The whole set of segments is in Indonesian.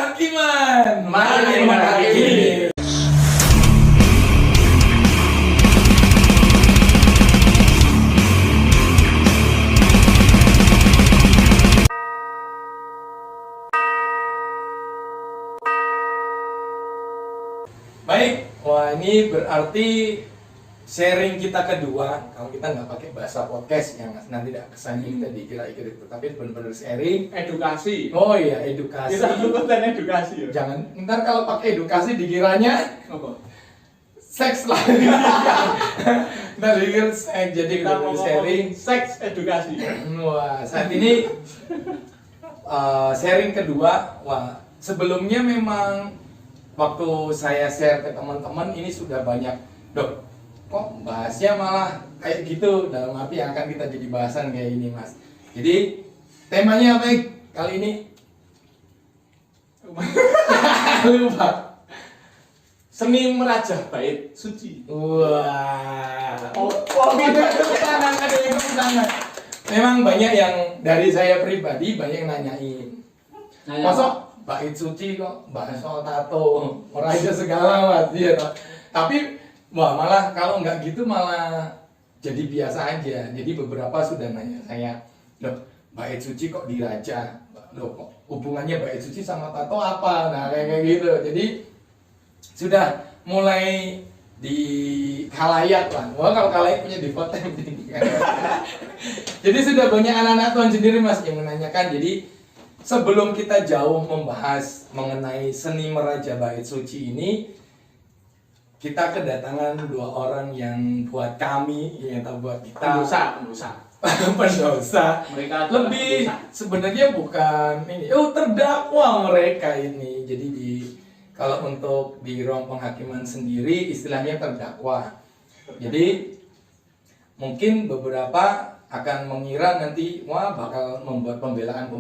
penghakiman. Mari menghakimi. Baik, wah ini berarti sharing kita kedua. Kalau kita nggak pakai bahasa podcast yang nanti tidak kesannya kita dikira ikut itu, tapi benar-benar sharing. Edukasi. Oh iya, edukasi. Kita konten edukasi ya. Jangan, ntar kalau pakai edukasi dikiranya Apa? seks lah. Ntar dikira seks, jadi Kita mau benar-benar sharing. seks edukasi. Wah, saat ini sharing kedua. Wah, sebelumnya memang waktu saya share ke teman-teman ini sudah banyak, Dok, kok bahasnya malah kayak gitu, dalam arti yang akan kita jadi bahasan kayak ini, Mas. Jadi temanya apa kali ini? Lupa. Seni merajah bait suci. Wah. Oh, Ada yang tangan. Memang banyak yang dari saya pribadi banyak yang nanyain. Masa bait suci kok bahas soal tato, meraja segala mas, iya toh. Tapi wah malah kalau nggak gitu malah jadi biasa aja. Jadi beberapa sudah nanya saya, loh bait suci kok diraja, loh kok hubungannya bait suci sama tato apa? Nah kayak gitu. Jadi sudah mulai di khalayak lah. Wah kalau khalayak punya di foto. Jadi sudah banyak anak-anak Tuhan sendiri mas yang menanyakan. Jadi sebelum kita jauh membahas mengenai seni meraja bait suci ini, kita kedatangan dua orang yang buat kami, yang buat kita pendosa. pendosa. Mereka Lebih sebenarnya bukan ini, terdakwa mereka ini. Jadi kalau untuk di ruang penghakiman sendiri istilahnya terdakwa. Jadi mungkin beberapa akan mengira nanti wah bakal membuat pembenaran.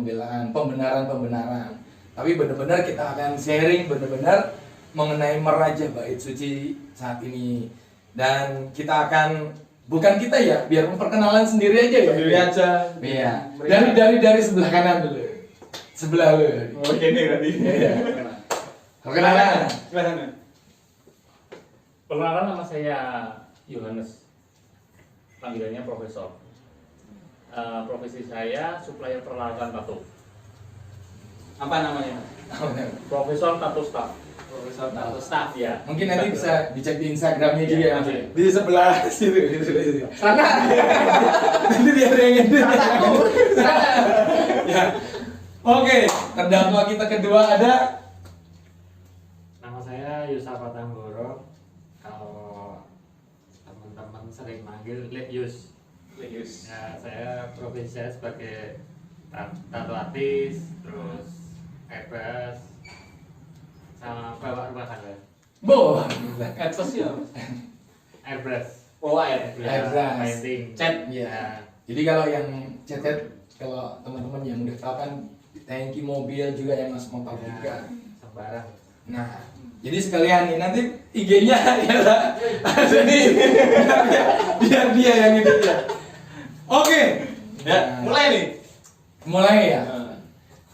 Tapi benar-benar kita akan sharing benar-benar mengenai meraja bait suci saat ini. Dan kita akan bukan kita ya, biar memperkenalan sendiri aja ya. Sendiri aja. Iya. Dari sebelah kanan dulu. Sebelah lu. Oh, ini tadi. Iya. Perkenalan. Perkenalkan, nama saya Yohanes, panggilannya Profesor. Profesi saya supplier peralatan tato. Apa namanya? Profesor Tato Staff. Profesor tato staff ya. Mungkin nanti bisa dicek di Instagramnya juga ya. Oke. Di sebelah situ. Sana. Nanti dia yang ini. Ya. Oke, terdakwa kita kedua ada. Nama saya Yusuf Tanggoro. Kalau teman-teman sering manggil Lek Yus. Legius. Ya, saya profesi saya sebagai tato artis, terus airbrush, sama bawa rumah tangga. Bo. Adverse ya. Airbrush. Oh, air. Airbrush. Painting. Cat. Ya. Jadi kalau yang chat kalau teman-teman yang udah tahu kan tangki mobil juga yang mas motor Ya, juga. sembarang. Nah, jadi sekalian nih nanti IG-nya ya jadi biar dia yang itu ya. Oke. Ya, mulai nih. Mulai ya.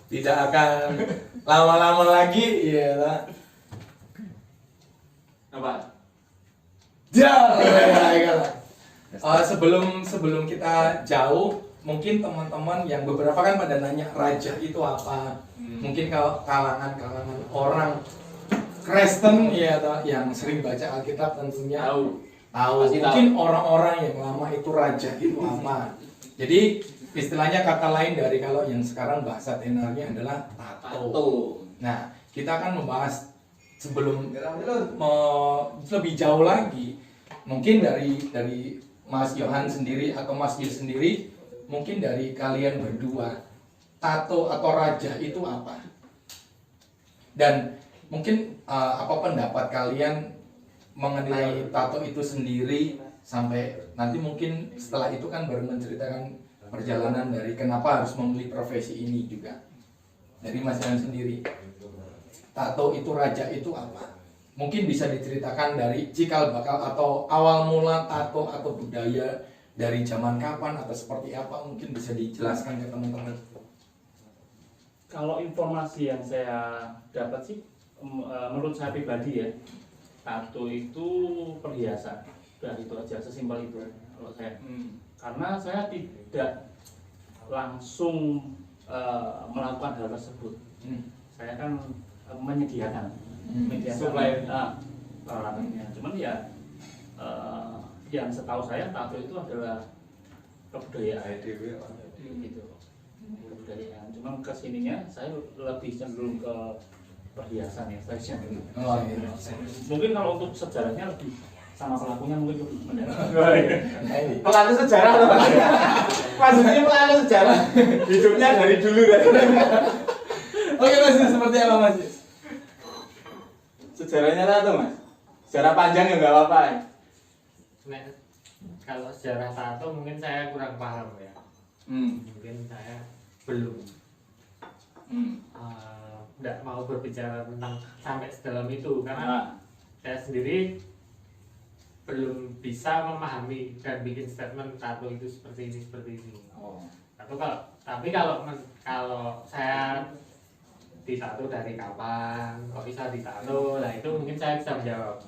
Tidak akan lama-lama lagi, iya lah. Apa? Sebelum kita jauh, mungkin teman-teman yang beberapa kan pada nanya raja itu apa? Mungkin kalau kalangan orang Kristen ya yang sering baca Alkitab tentunya Tahu. tahu. Pasti Mungkin orang-orang yang lama itu raja itu apa? Jadi istilahnya kata lain dari kalau yang sekarang bahasa tenarnya adalah tato. Tato. Nah, kita akan membahas sebelum lebih jauh lagi, mungkin dari Mas Yohan sendiri atau Mas Yus sendiri, mungkin dari kalian berdua, tato atau raja itu apa? Dan mungkin apa pendapat kalian mengenai tato itu sendiri, sampai nanti mungkin setelah itu kan baru menceritakan perjalanan dari kenapa harus memilih profesi ini juga. Dari Mas Yohan sendiri, tato itu raja itu apa? Mungkin bisa diceritakan dari cikal bakal atau awal mula tato atau budaya dari zaman kapan atau seperti apa, mungkin bisa dijelaskan ke teman-teman. Kalau informasi yang saya dapat sih, menurut saya pribadi ya, tato itu perhiasan. Udah itu aja, sesimpel itu kalau saya. Karena saya tidak langsung melakukan hal tersebut. Saya kan menyediakan Supply. peralatannya. Cuman ya yang setahu saya tato itu adalah kebudayaan gitu. Kebudayaan. Cuman kesininya saya lebih cenderung ke perhiasan ya, fashion. Oh iya. Mungkin kalau untuk sejarahnya lebih sama pelakunya mungkin lebih mendalam. Nah, ini. Pelaku sejarah loh. Maksudnya pelaku sejarah. Hidupnya dari dulu dari. Oke Mas, seperti apa Mas? Sejarahnya tato Mas. Sejarah panjang ya nggak apa-apa. Ya. Nah, kalau sejarah tato mungkin saya kurang paham ya. Mungkin saya belum tidak mau berbicara tentang sampai sedalam itu karena saya sendiri belum bisa memahami dan bikin statement tato itu seperti ini. Oh. Tapi kalau saya ditato dari kapan, kok bisa ditato, lah itu mungkin saya bisa menjawab.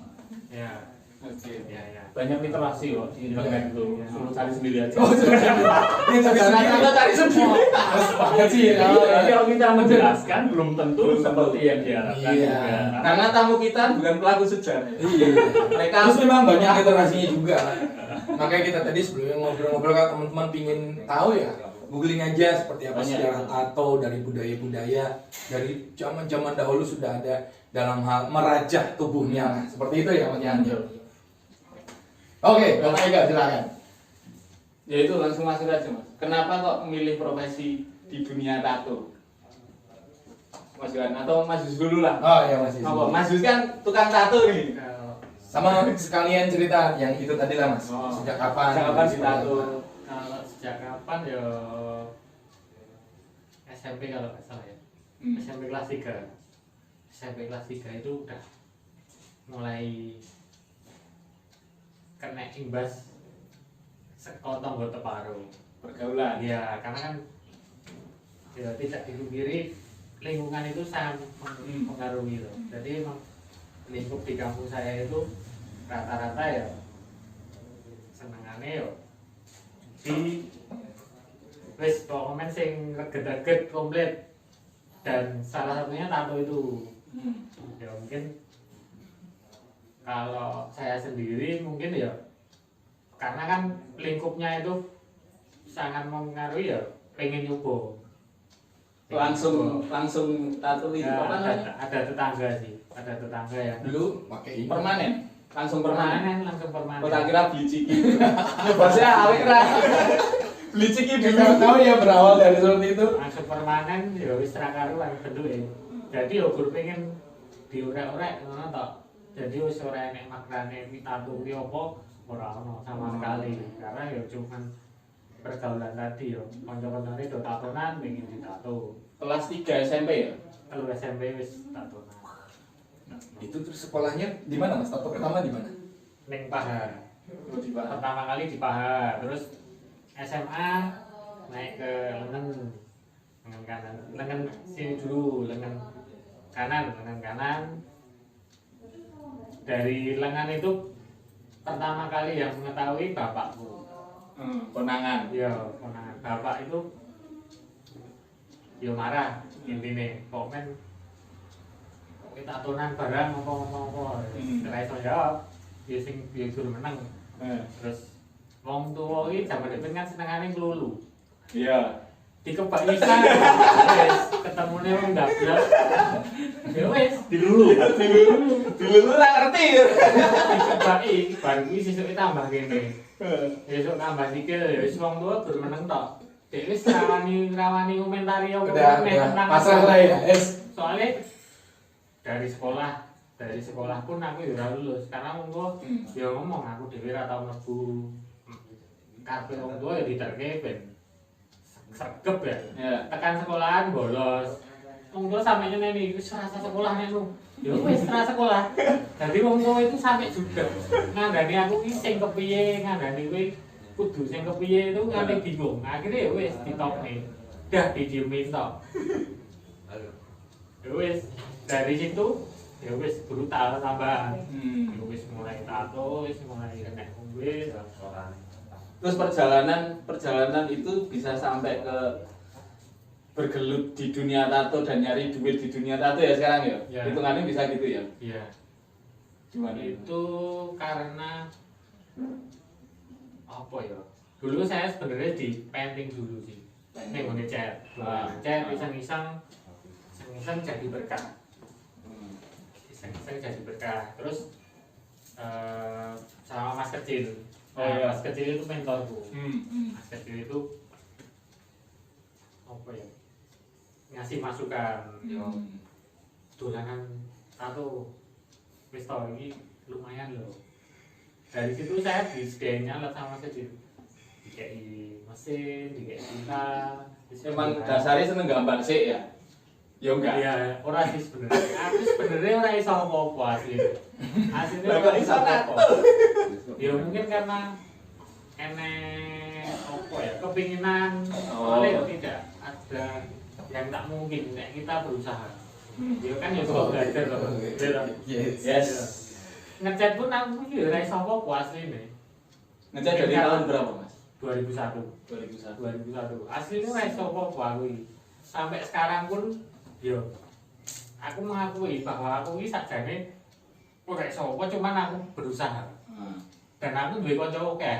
Ya, Oke. ya. Banyak literasi loh di internet itu. Suruh cari sendiri aja. Oh, ini Sejarah tadi sendiri. Mas banget sih. Jadi kalau kita menjelaskan belum tentu seperti yang diharapkan. Iya. juga. Karena tamu kita bukan pelaku sejarah. Iya. Mereka Terus memang banyak literasinya juga. Makanya kita tadi sebelumnya ngobrol-ngobrol kalau teman-teman pingin tahu ya, googling aja seperti apa Banyak. sejarah tato dari budaya-budaya dari zaman-zaman dahulu sudah ada dalam hal merajah tubuhnya. Seperti itu ya Mas Yanto. Oke, Bapak Ega silakan. Ya itu langsung masuk aja Mas. Kenapa kok memilih profesi di dunia tato? Mas Yohan atau Mas Yus dulu lah. Oh iya Mas. Apa? Mas Yus kan tukang tato nih. Sama sekalian cerita yang itu tadi lah Mas. Oh. Sejak kapan? Sejak kapan ditato? Kalau sejak kapan ya SMP kalau nggak salah ya. SMP kelas 3. SMP kelas 3 itu udah mulai kena imbas sekotong gotong baru. Pergaulan. Ya, karena kan ya tidak dipungkiri lingkungan itu sangat mempengaruhi loh. Jadi emang lingkup di kampung saya itu rata-rata ya senengannya ya di wis pokoknya sing reget-reget komplit dan salah satunya tato itu. Ya mungkin kalau saya sendiri mungkin ya karena kan lingkupnya itu sangat mempengaruhi ya pengen nyoba. Langsung tato itu Ya, apa namanya? ada tetangga sih, ada tetangga yang Dulu pakai ini. Permanen. Langsung permanen. langsung permanen. Kok tak kira beli ciki. Ngebahasnya awet ra. Beli ciki Kita dulu. tahu ya berawal dari seperti itu. Langsung permanen ya wis ra karuan bentuke. Jadi ya gur pengen diorek-orek ngono tok. Jadi wis ora enek maknane tato ki apa ora ono sama sekali. Karena ya cuman pergaulan tadi ya. Kanca-kancane do tatonan pengen ditato. Kelas 3 SMP ya? Kalau SMP wis tatonan. Itu terus sekolahnya di mana Mas? Tato pertama di mana? Ning Paha. Oh, di Pak. Pertama kali di Paha, terus SMA naik ke lengan kanan, lengan sini dulu, lengan kanan. Dari lengan itu pertama kali yang mengetahui bapakku. Konangan. Ya, konangan bapak itu yo marah intine, kok men kita tatonan barang apa-apa. Ora iso jawab. Ya sing biur menang. Terus wong tuwa iki jaman depan kan senengane nglulu. Iya. Dikebak nisan. Wis ketemune wong ndablek. Ya wis dilulu. Dulu ora ngerti. Dikebaki bar kuwi sesuke tambah kene. Besok tambah sikil ya wis wong tuwa gur meneng tok. Dek wis rawani komentari opo Udah pasrah lah ya. Soalnya dari sekolah pun aku ya ora lulus karena wong tuwa ya ngomong aku dhewe ora tau mlebu karepe wong tuwa ya diterke ben sregep ya. Ya. Tekan sekolahan bolos. Wong tuwa sampe nyeneni wis rasa sekolah nek lu. Ya wis rasa sekolah. Dadi wong tuwa itu sampe juga ngandani aku ki sing kepiye, ngandani kowe kudu sing kepiye itu nganti bingung. Akhirnya ya wis ditokne. Dah didiemin tok. Ya wis dari situ ya wis brutal tambahan. Ya wis mulai tato, wis mulai kena kuwi. Terus perjalanan itu bisa sampai ke bergelut di dunia tato dan nyari duit di dunia tato ya sekarang ya? Ya. Hitungannya bisa gitu ya? Iya. Gimana Itu karena apa ya? Dulu saya sebenarnya di painting dulu sih. Ning ngene cat. Cat iseng-iseng jadi berkah. Iseng-iseng jadi berkah. Terus sama Mas Kecil. Mas Kecil itu mentorku. Mas Kecil itu apa ya? Ngasih masukan. Yo, dolanan tato wis tau ini lumayan loh. Dari situ saya disediainnya lah sama Mas Kecil. Dikei mesin, dikei tinta. Emang dasarnya seneng gambar sih ya? Ya enggak? Iya, ora sih sebenarnya. Aku sebenarnya ora iso apa-apa asli. Aslinya Lah, ora kok iso iso apa-apa. Ya mungkin karena apa ya, kepinginan soalnya tidak ada yang tak mungkin nek kita berusaha. Ya kan ya suka belajar loh. Yes. Ngecat pun aku ya ora iso apa-apa asline. Ngecat dari tahun berapa mas? 2001. 2001. Aslinya ora iso apa-apa aku iki. Sampai sekarang pun yo aku mengakui bahwa aku ini sakjane ora iso apa, cuman aku berusaha. Dan aku duwe kanca akeh.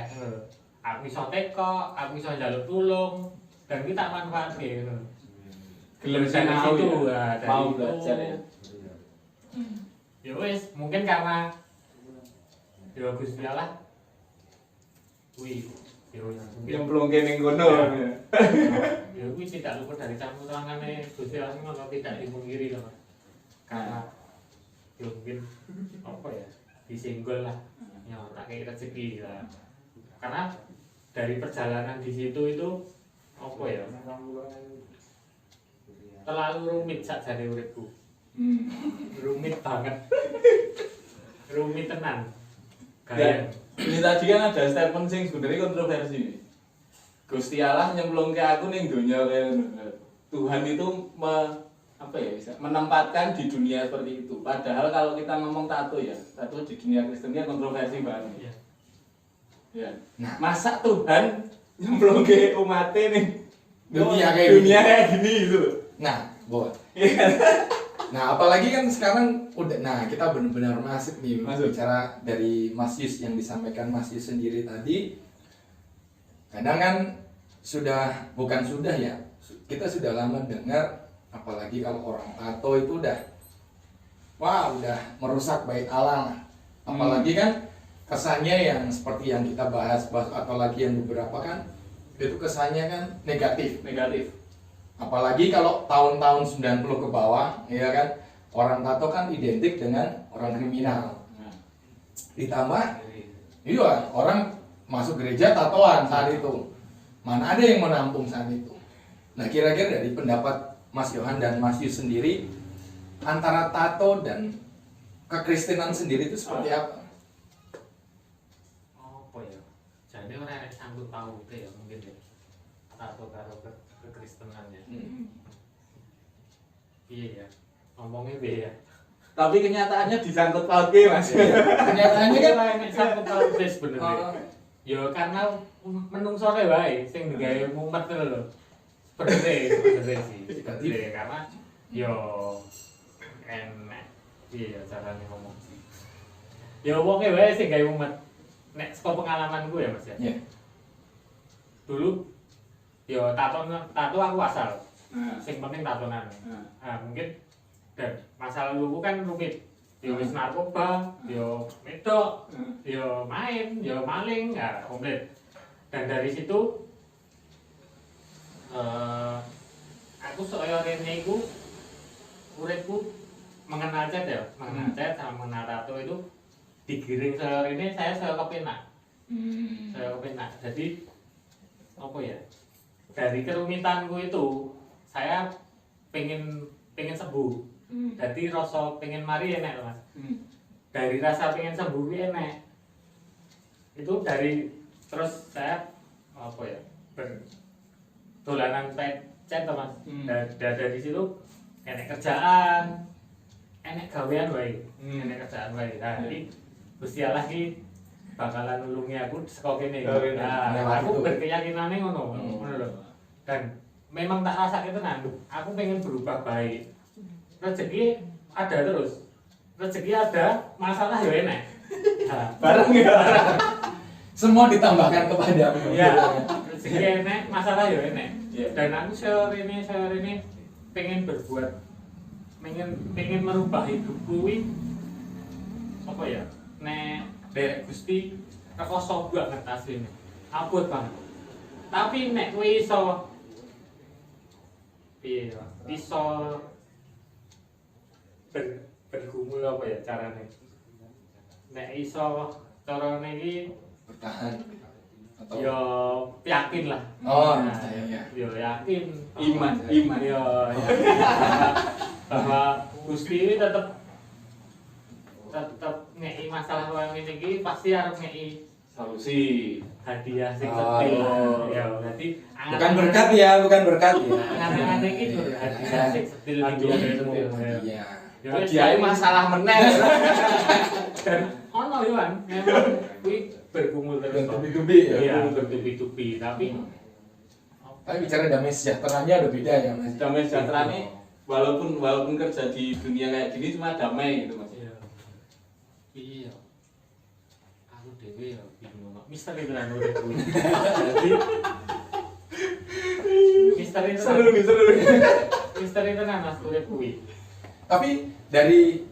Aku iso teko, aku iso njaluk tulung dan kita tak manfaatke ngono. Gelem Dari sinau situ, ya? dari Mau itu. belajar ya? Ya wis, mungkin karena ya Gusti Allah kuwi ya wis mungkin Yang belum kene ngono. ya kuwi tidak luput dari campur tangane Gusti Allah ngono tidak dipungkiri loh. Karena ya mungkin apa ya disenggol lah ya tak kayak rezeki lah. Karena dari perjalanan di situ itu apa ya terlalu rumit sakjane uripku. Rumit banget. Rumit tenan. Dan ini tadi kan ada statement sing sebenarnya kontroversi. Gusti Allah nyemplung ke aku ning dunia kayak ngono. Tuhan itu apa ya bisa menempatkan di dunia seperti itu. Padahal kalau kita ngomong tato ya, tato di dunia Kristen kan kontroversi banget. Iya. Ya. Nah, masa Tuhan nyemplung ke umatnya nih Dunia kayak dunia kayak gini gitu. Nah, nah apalagi kan sekarang udah, nah kita benar-benar masuk nih bicara dari Mas Yus yang disampaikan Mas Yus sendiri tadi. Kadang kan bukan sudah ya, kita sudah lama dengar, apalagi kalau orang tato itu udah merusak bait Allah. Apalagi kan kesannya yang seperti yang kita bahas atau lagi yang beberapa kan itu kesannya kan negatif. Apalagi kalau tahun-tahun 90 ke bawah, ya kan, orang tato kan identik dengan orang kriminal. Ditambah, iya orang masuk gereja tatoan saat itu. Mana ada yang menampung saat itu. Nah kira-kira dari pendapat Mas Yohan dan Mas Yus sendiri, antara tato dan kekristenan sendiri itu seperti apa? Apa ya? Jadi orang yang sanggup tahu itu ya mungkin ya. Tato karo kekristenan ya. Iya ya. Ngomongnya beda ya. Tapi kenyataannya disangkut pautke Mas. Kenyataannya kan Orang yang sanggup tahu itu sebenarnya. Ya karena menungsone wae sing digawe mumet lho. Sebenarnya sih. Sebenarnya karena yo enak. Iya carane ngomong. Ya wonge wae sing gawe mumet. Nek saka pengalamanku ya Mas ya. Iya. Dulu yo tato aku asal. Sing penting tatonan. Nah, mungkin dan masa laluku kan rumit. Yo wis narkoba, yo medok, yo main, yo maling, ya komplit. Dan dari situ aku soalnya rene iku uripku mengenal cat ya, mengenal cat sama mengenal tato itu digiring saya ini saya kepenak. Saya kepenak. Jadi apa ya? Dari kerumitanku itu saya pengen sembuh. Jadi rasa pengen mari enak Mas. Dari rasa pengen sembuh enak. Itu dari terus saya apa ya? Dolanan cat Mas. Dari situ enek kerjaan, enek gawean wae, enek kerjaan wae. Nah, iki Gusti Allah ki bakalan nulungi aku saka kene. Nah, aku berkeyakinane ngono, ngono lho. Dan memang tak rasake tenan, aku pengen berubah baik. Rezeki ada terus. Rezeki ada, masalah ya enek. Nah, Bareng ya. Semua ditambahkan kepadamu. ya, rezeki enek, masalah ya enek. Iya. Dan aku sore ini pengen berbuat, pengen merubah hidup kuwi apa ya? Nek derek Gusti rekoso banget asline. Abot banget. Tapi nek kuwi iso piye ya? Iso bergumul apa ya carane? Nek iso carane iki Bertahan atau ya yakin lah. Oh, Nah, percaya. ya yakin. Iman. Ya, bahwa Gusti ini tetap ngei masalah orang ini iki pasti harus ngei Solusi. hadiah sing Oh, setil. iya. Ya, berarti Bukan berkat ya, bukan berkat ya. angan-angan iki hadiah sing setil Hadiah iki. sing setil. Iya. Ya, Hadiahnya masalah meneh. dan ono yo kan memang kuwi bergumul terus. Dan tubi-tubi ya. Iya, bertubi-tubi tapi Tapi bicara damai sejahteranya udah beda ya Mas. Damai sejahtera nih walaupun kerja di dunia kayak gini cuma damai gitu Mas. iya. Iya. Aku dhewe ya bingung. Misteri tenan urip kuwi. Jadi misteri tenan. Seru nih. Misteri tenan Mas urip kuwi. Tapi dari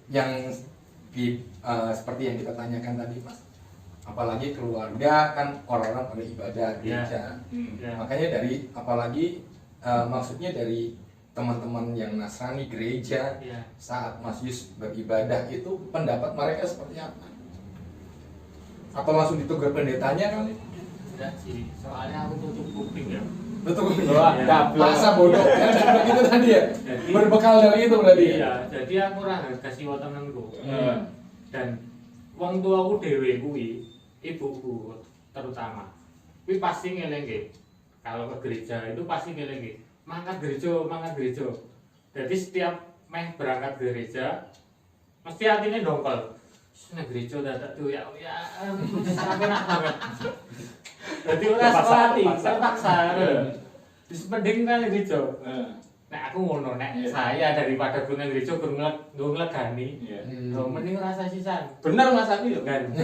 yang seperti yang kita tanyakan tadi Mas, apalagi keluarga kan orang-orang pada ibadah gereja. Ya. Makanya dari apalagi maksudnya dari teman-teman yang Nasrani gereja Iya. saat Mas Yus beribadah itu pendapat mereka seperti apa? Atau langsung ditegur pendetanya kali? Enggak sih, soalnya aku tutup kuping ya. Betul. Wah, Ya, gablok. masa bodoh ya begitu tadi ya. Jadi Berbekal dari itu berarti. iya, jadi aku ora kasih temenku. Hmm. Dan wong tuaku dhewe kuwi, ibuku terutama. Kuwi pasti ngelingke. Kalau ke gereja itu pasti ngelingke. Mangkat gereja. Jadi setiap meh berangkat gereja mesti hatinya dongkol. Nek gereja dadak tuh ya sampe enak banget. Jadi ora sekali, terpaksa. Wis mending nang gereja. Nek aku ngono, nek Iya. saya daripada gue nang gereja gue nglegani. Iya. Loh, mending rasa sisan. Benar Mas aku ya. Dan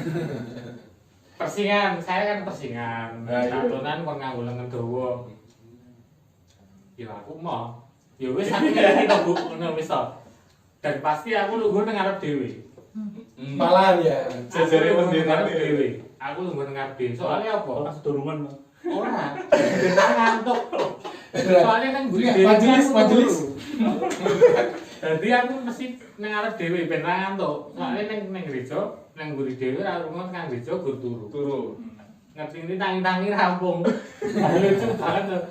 persingan, saya kan persingan. Nah, iya. Tatonan kon nganggo lengan dawa. Ya aku mau. Ya wis aku ngerti to, Bu, ngono wis to. Dan pasti aku lungguh nang ngarep dhewe. Malahan ya. Jajare Aku lungguh pendeta nang ngarep nih. dhewe. Aku lungguh nang ngarep dhewe. Soalnya apa? Pas durungan, Mas. Ora. Ben ngantuk. Soalnya kan guri Iya, dhewe. majelis. Jadi aku mesti nang ngarep dhewe ben ngantuk. Soalnya nang gereja, nang guri dhewe ra lunga nang gereja gur turu. Turu. Ngerti ini tangi-tangi rampung. Lucu banget loh.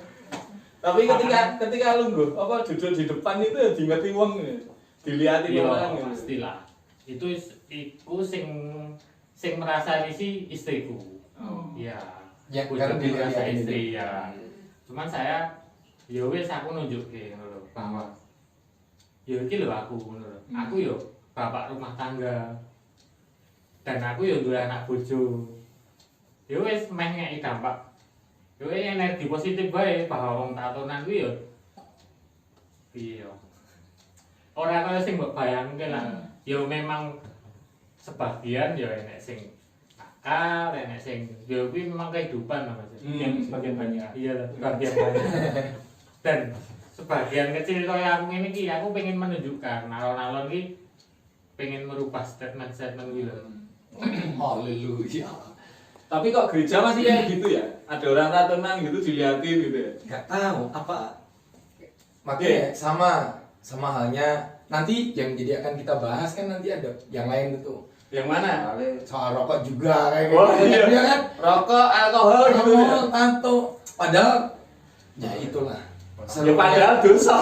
Tapi ketika lu nggo apa duduk di depan itu ya diingati wong ya. Dilihatin Iya, orang ya. pastilah. Itu iku sing merasa isi istriku. Oh. Iya. Ya, Aku karena jadi dilihat merasa itu. istri ya. Cuman saya ya wis aku nunjukke ngono lho, bahwa ya iki lho aku ngono lho. Aku yo bapak rumah tangga. Dan aku yo duwe anak bojo. Ya wis meh ngeki dampak. Yo energi positif bae bahwa wong tatonan kuwi yo piye yo. Ora kaya sing mbok bayangke lah. Yo memang sebagian yo enek sing nakal, enek sing yo kuwi memang kehidupan lah Mas. Yang sebagian banyak. Iya, sebagian banyak. Dan sebagian kecil kaya aku ngene iki aku pengen menunjukkan alon-alon iki pengen merubah statement-statement kuwi lho. Haleluya. Tapi kok gereja masih kayak gitu ya? Ada orang tatonan gitu dilihatin gitu ya. Gak tahu apa. Makanya sama halnya nanti yang jadi akan kita bahas kan nanti ada yang lain itu. Yang mana? Soal rokok juga kayak Oh, gitu. iya. Iya kan? Rokok, alkohol gitu ya. Oh, tato. Padahal ya itulah. Ya padahal dosa.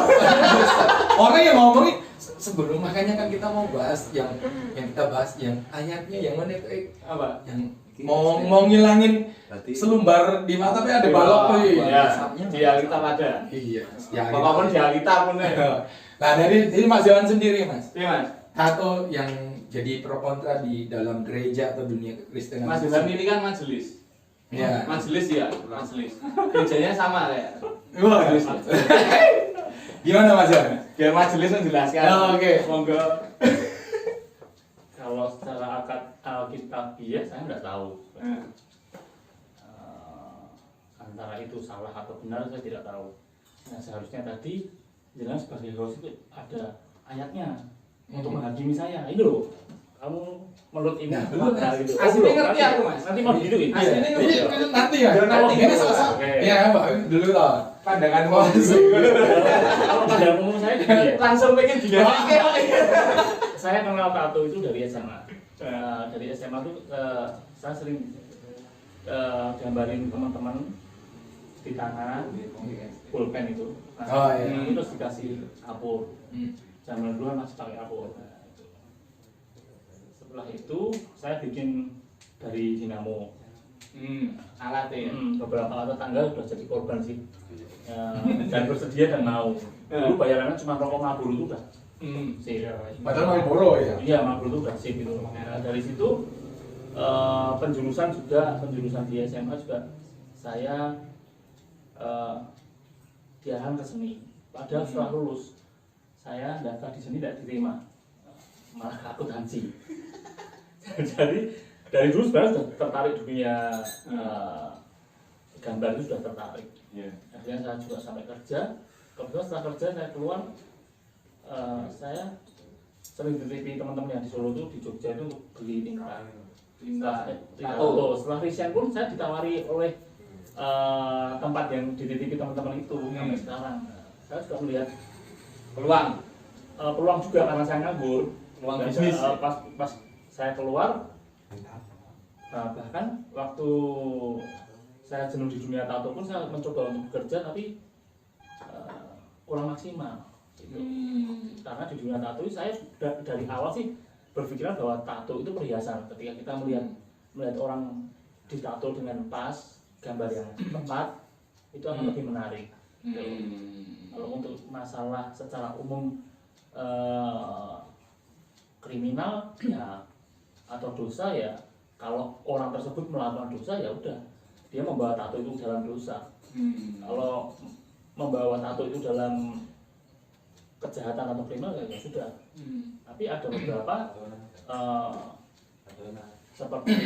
Orang yang ngomongin sebelum makanya kan kita mau bahas yang kita bahas yang ayatnya yang mana itu Apa? yang mau ngilangin selumbar di mata tapi ada balok tuh. Ya, di Alkitab ada. Iya. Ya, Apapun di Alkitab pun ya. Nah, dari ini Mas Yohan sendiri, Mas. Iya, Mas. Tato yang jadi pro kontra di dalam gereja atau dunia kekristenan. Mas Yohan ini kan majelis. Ya. Majelis ya, majelis. Gerejanya sama kayak. Wah. Gimana Mas Yohan? Biar majelis menjelaskan. Oh, oke. Monggo. Kalau secara alkitabiah saya nggak tahu. Antara itu salah atau benar saya tidak tahu. Nah seharusnya tadi jelas sebagai host itu ada ayatnya untuk menghakimi saya. Ini loh, kamu menurut ini Nah, benar gitu. Aslinya ngerti nanti- aku, Mas. Nanti mau digituin. Aslinya ngerti. Iya, nanti ya. Nanti. Ini sosok. Oke. Ya, Mbak, dulu lah. Pandangan Kalau pada umum saya gini ya. langsung pengen diganti. Saya kenal tato itu dari SMA. Dari SMA tuh saya sering gambarin teman-teman di tangan, pulpen itu. Nah, Oh, iya. ini terus dikasih apur. Hmm. Zaman dulu masih pakai apur. Nah, itu. Setelah itu saya bikin dari dinamo. Alatnya. Beberapa tetangga sudah jadi korban sih. Dan bersedia dan mau. Dulu bayarannya cuma rokok Marlboro itu udah sip. Padahal Marlboro ya. Iya, Marlboro itu udah sip gitu. Nah, dari situ penjurusan di SMA juga saya diarahkan ke seni. Padahal setelah lulus saya daftar di seni tidak diterima, malah akuntansi. Jadi dari dulu sebenarnya sudah tertarik dunia gambar itu sudah tertarik. Akhirnya saya juga sampai kerja. Kebetulan setelah kerja saya keluar, saya sering dititipi teman-teman yang di Solo itu, di Jogja itu untuk beli tinta. Setelah resign pun saya ditawari oleh tempat yang dititipi teman-teman itu sampai sekarang. Saya juga melihat peluang juga karena saya nganggur. Peluang Dan bisnis. Pas saya keluar, bahkan waktu saya jenuh di dunia tato pun saya mencoba untuk bekerja tapi kurang maksimal. Gitu. Karena di dunia tato saya dari awal sih berpikiran bahwa tato itu perhiasan. Ketika kita melihat orang ditato dengan pas, gambar yang tepat, itu akan lebih menarik. Kalau untuk masalah secara umum kriminal ya atau dosa ya, kalau orang tersebut melakukan dosa ya udah dia membawa tato itu dalam dosa. Kalau membawa tato itu dalam kejahatan atau kriminal ya sudah. Tapi ada beberapa seperti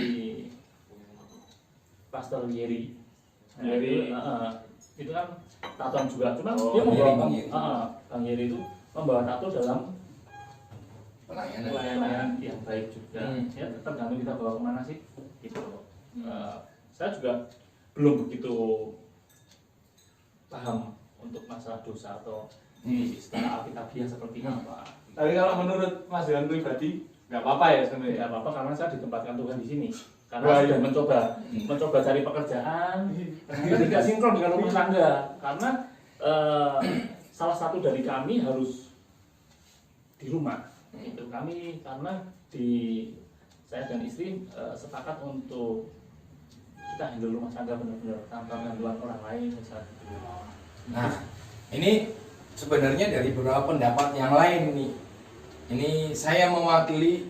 Pastor Yeri. Itu kan tatoan juga, cuman dia membawa Bang Yeri itu membawa tato dalam pelayanan yang baik juga. Ya tergantung kita bawa kemana sih gitu. Saya juga belum begitu paham untuk masalah dosa atau secara alkitabiah seperti apa. Tapi kalau menurut Mas Yohan pribadi nggak apa-apa ya sebenarnya. Tidak apa-apa karena saya ditempatkan Tuhan di sini. Karena Wah, sudah iya. mencoba cari pekerjaan, ternyata tidak sinkron dengan rumah tangga. Karena salah satu dari kami harus di rumah. Itu kami karena saya dan istri sepakat untuk kita handle rumah tangga benar-benar tanpa bantuan orang lain misalnya. Nah, ini sebenarnya dari beberapa pendapat yang lain nih. Ini saya mewakili,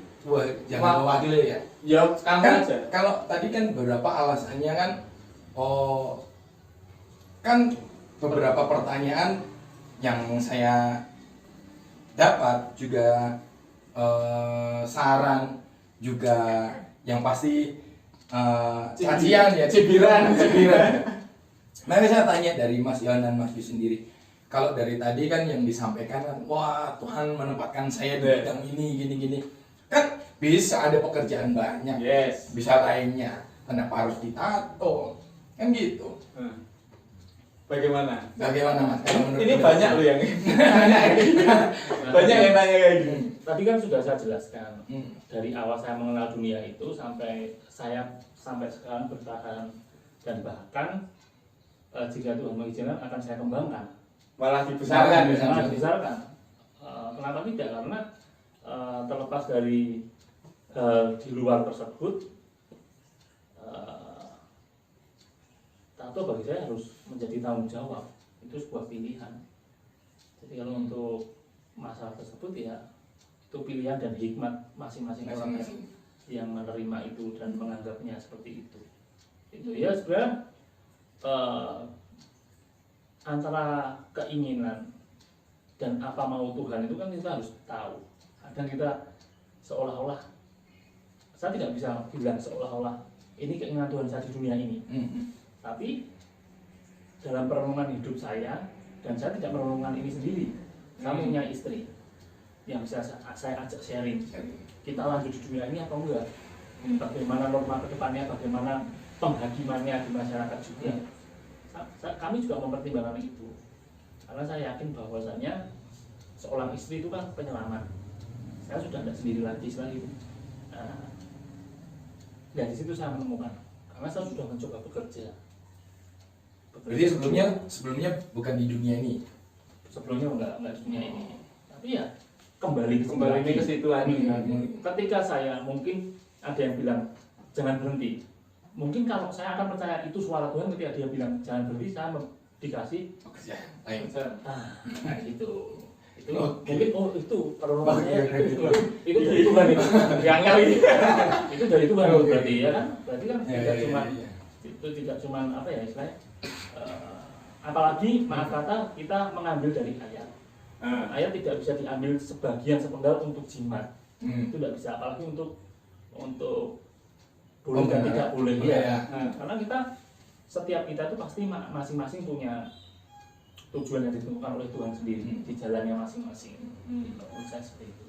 jangan mewakili ya. Ya, kamu Kan aja. kalau tadi kan beberapa alasannya kan, kan beberapa pertanyaan yang saya dapat juga saran juga yang pasti cacian ya, cibiran. Maka saya tanya dari Mas Yohan dan Mas Yu sendiri. Kalau dari tadi kan yang disampaikan kan, wah Tuhan menempatkan saya di bidang ini, gini. Kan bisa ada pekerjaan banyak, Yes. bisa lainnya. Kenapa harus ditato? Kan gitu. Bagaimana? Bagaimana Mas? Kalau menurut Ini pendapat banyak Mas? loh yang banyak yang nanya kayak gini. Tadi kan sudah saya jelaskan Hmm. dari awal saya mengenal dunia itu sampai sekarang bertahan dan bahkan jika Tuhan mengizinkan akan saya kembangkan. Malah dibesarkan. Sangat dibesarkan. Kenapa tidak? Karena terlepas dari di luar tersebut, tato bagi saya harus menjadi tanggung jawab, itu sebuah pilihan. Jadi kalau untuk masalah tersebut ya itu pilihan dan hikmat masing-masing orang yang menerima itu dan menganggapnya seperti itu. Itu ya sebenarnya antara keinginan dan apa mau Tuhan itu kan kita harus tahu. Kadang kita seolah-olah, saya tidak bisa bilang seolah-olah ini keinginan Tuhan saya di dunia ini. Tapi dalam perenungan hidup saya, dan saya tidak merenungkan ini sendiri, saya punya istri yang bisa saya ajak sharing. Kita lanjut di dunia ini apa enggak? Bagaimana norma kedepannya, bagaimana penghakimannya di masyarakat juga. Kami juga mempertimbangkan itu, karena saya yakin bahwasanya seorang istri itu kan penyelamat. Saya sudah tidak sendiri lagi setelah itu. Dari situ saya menemukan, karena saya sudah mencoba bekerja. Jadi sebelumnya bukan di dunia ini. Sebelumnya enggak di dunia ini. Tapi ya kembali ke situ lagi. Ketika saya mungkin ada yang bilang jangan berhenti. Mungkin kalau saya akan percaya itu suara Tuhan ketika dia bilang jangan berhenti, saya dikasih Lain. nah itu Oke. mungkin itu perolongannya itu dari Tuhan itu yang kali itu dari Tuhan berarti ya kan, berarti kan tidak cuma itu tidak cuma apa ya istilahnya, apalagi maaf kata kita mengambil dari ayat. Ayat tidak bisa diambil sebagian sepenggal untuk jimat, itu tidak bisa, apalagi untuk boleh dan tidak boleh ya. Karena setiap kita itu pasti masing-masing punya tujuan yang ditentukan oleh Tuhan sendiri di jalannya masing-masing. Menurut saya seperti itu.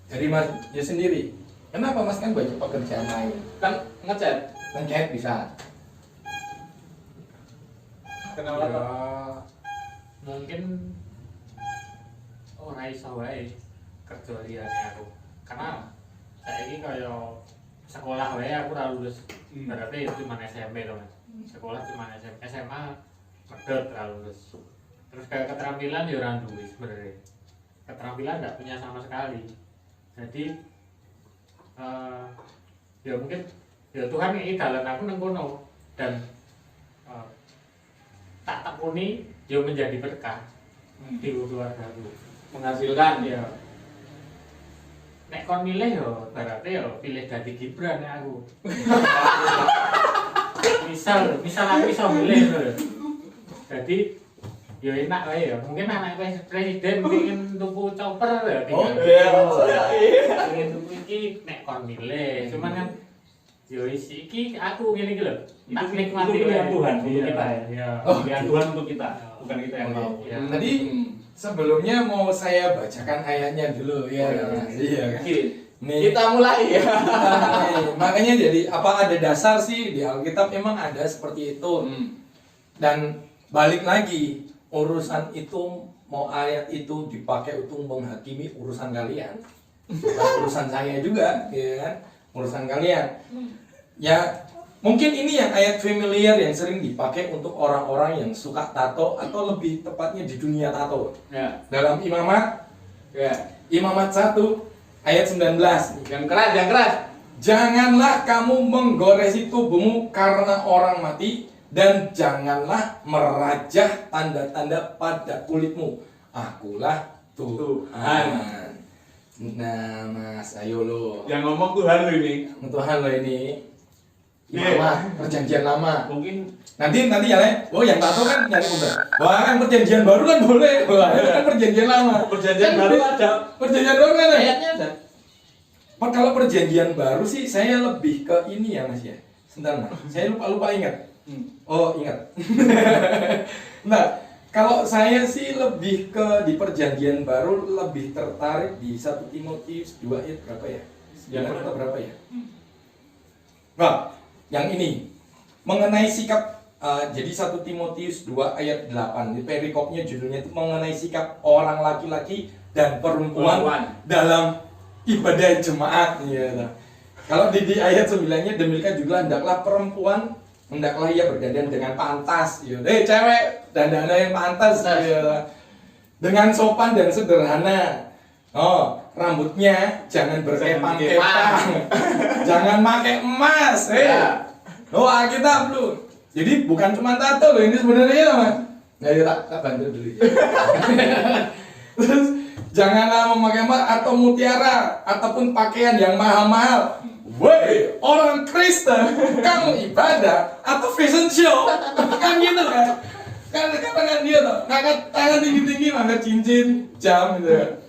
Dari Mas ya sendiri, kenapa Mas kan banyak pekerjaan lain? Kan ngecat. Ngecat bisa. Kenapa? Ya, mungkin ora iso wae kerja liyane aku. Karena saiki kaya sekolah wae aku ora lulus. Berarti itu cuma SMP to, Mas. Sekolah cuma SMP, SMA medhot ora lulus. Terus kayak keterampilan ya ora duwe sebenarnya. Keterampilan enggak punya sama sekali. Jadi ya mungkin ya Tuhan ini dalan aku nang kono dan tak tekuni ya menjadi berkah di keluargaku, Menghasilkan ya nek kon milih ya berarti ya pilih dadi Gibran ya aku. misal aku iso milih lho, jadi ya enak wae ya, mungkin anak presiden pengen tuku chopper ya pengen tuku iki nek kon milih, cuman kan yo iki aku ngene iki lho. Tak nikmati pilihan Tuhan untuk iya, kita ya. Iya. Pilihan Tuhan untuk kita, bukan kita yang mau. Iya. Tadi sebelumnya mau saya bacakan ayatnya dulu ya. Iya kan. Nih, Kita mulai ya. makanya jadi apa ada dasar sih di Alkitab memang ada seperti itu. Dan balik lagi, urusan itu mau ayat itu dipakai untuk menghakimi urusan kalian. Bukan urusan saya juga, ya kan? Urusan kalian. Ya, mungkin ini yang ayat familiar yang sering dipakai untuk orang-orang yang suka tato atau lebih tepatnya di dunia tato. Ya. Dalam Imamat, Ya. Imamat 1 ayat 19. Yang keras. Janganlah kamu menggoresi tubuhmu karena orang mati, dan janganlah merajah tanda-tanda pada kulitmu. Akulah Tuhan. Nah, Mas, ayo lo. Yang ngomong Tuhan lo ini. Tuhan lo ini. Imamat, perjanjian lama. Mungkin Nanti ya, Le. Oh, yang tato kan nyari udah. Wah, kan perjanjian baru kan boleh. Wah, itu kan perjanjian lama. Perjanjian Kan baru ada. Perjanjian baru kan ada. Ayatnya ada. Kalau perjanjian baru sih saya lebih ke ini ya Mas ya. Sebentar Mas, saya lupa ingat. Oh ingat. Nah, kalau saya sih lebih ke di perjanjian baru lebih tertarik di 1 Timotius 2 ayat berapa ya? 9 atau berapa ya? Nah, yang ini mengenai sikap jadi 1 Timotius 2 ayat 8 di perikopnya judulnya itu mengenai sikap orang laki-laki dan perempuan dalam ibadah jemaat ya. Kalau di ayat 9-nya demikian juga hendaklah perempuan hendaklah ia berdandan dengan pantas ya. Cewek dandan yang pantas ya. Dengan sopan dan sederhana. Oh, rambutnya jangan berkepang-kepang. Jangan pakai emas, Oh, Alkitab lu. Jadi bukan cuma tato loh ini sebenarnya ya, Mas. Nah, ya tak bantu dulu. Terus janganlah memakai emas atau mutiara ataupun pakaian yang mahal-mahal. Woi, orang Kristen, kamu ibadah atau fashion show? Kan gitu kan? Kan dia tuh, ngangkat tangan tinggi-tinggi, ngangkat cincin, jam gitu.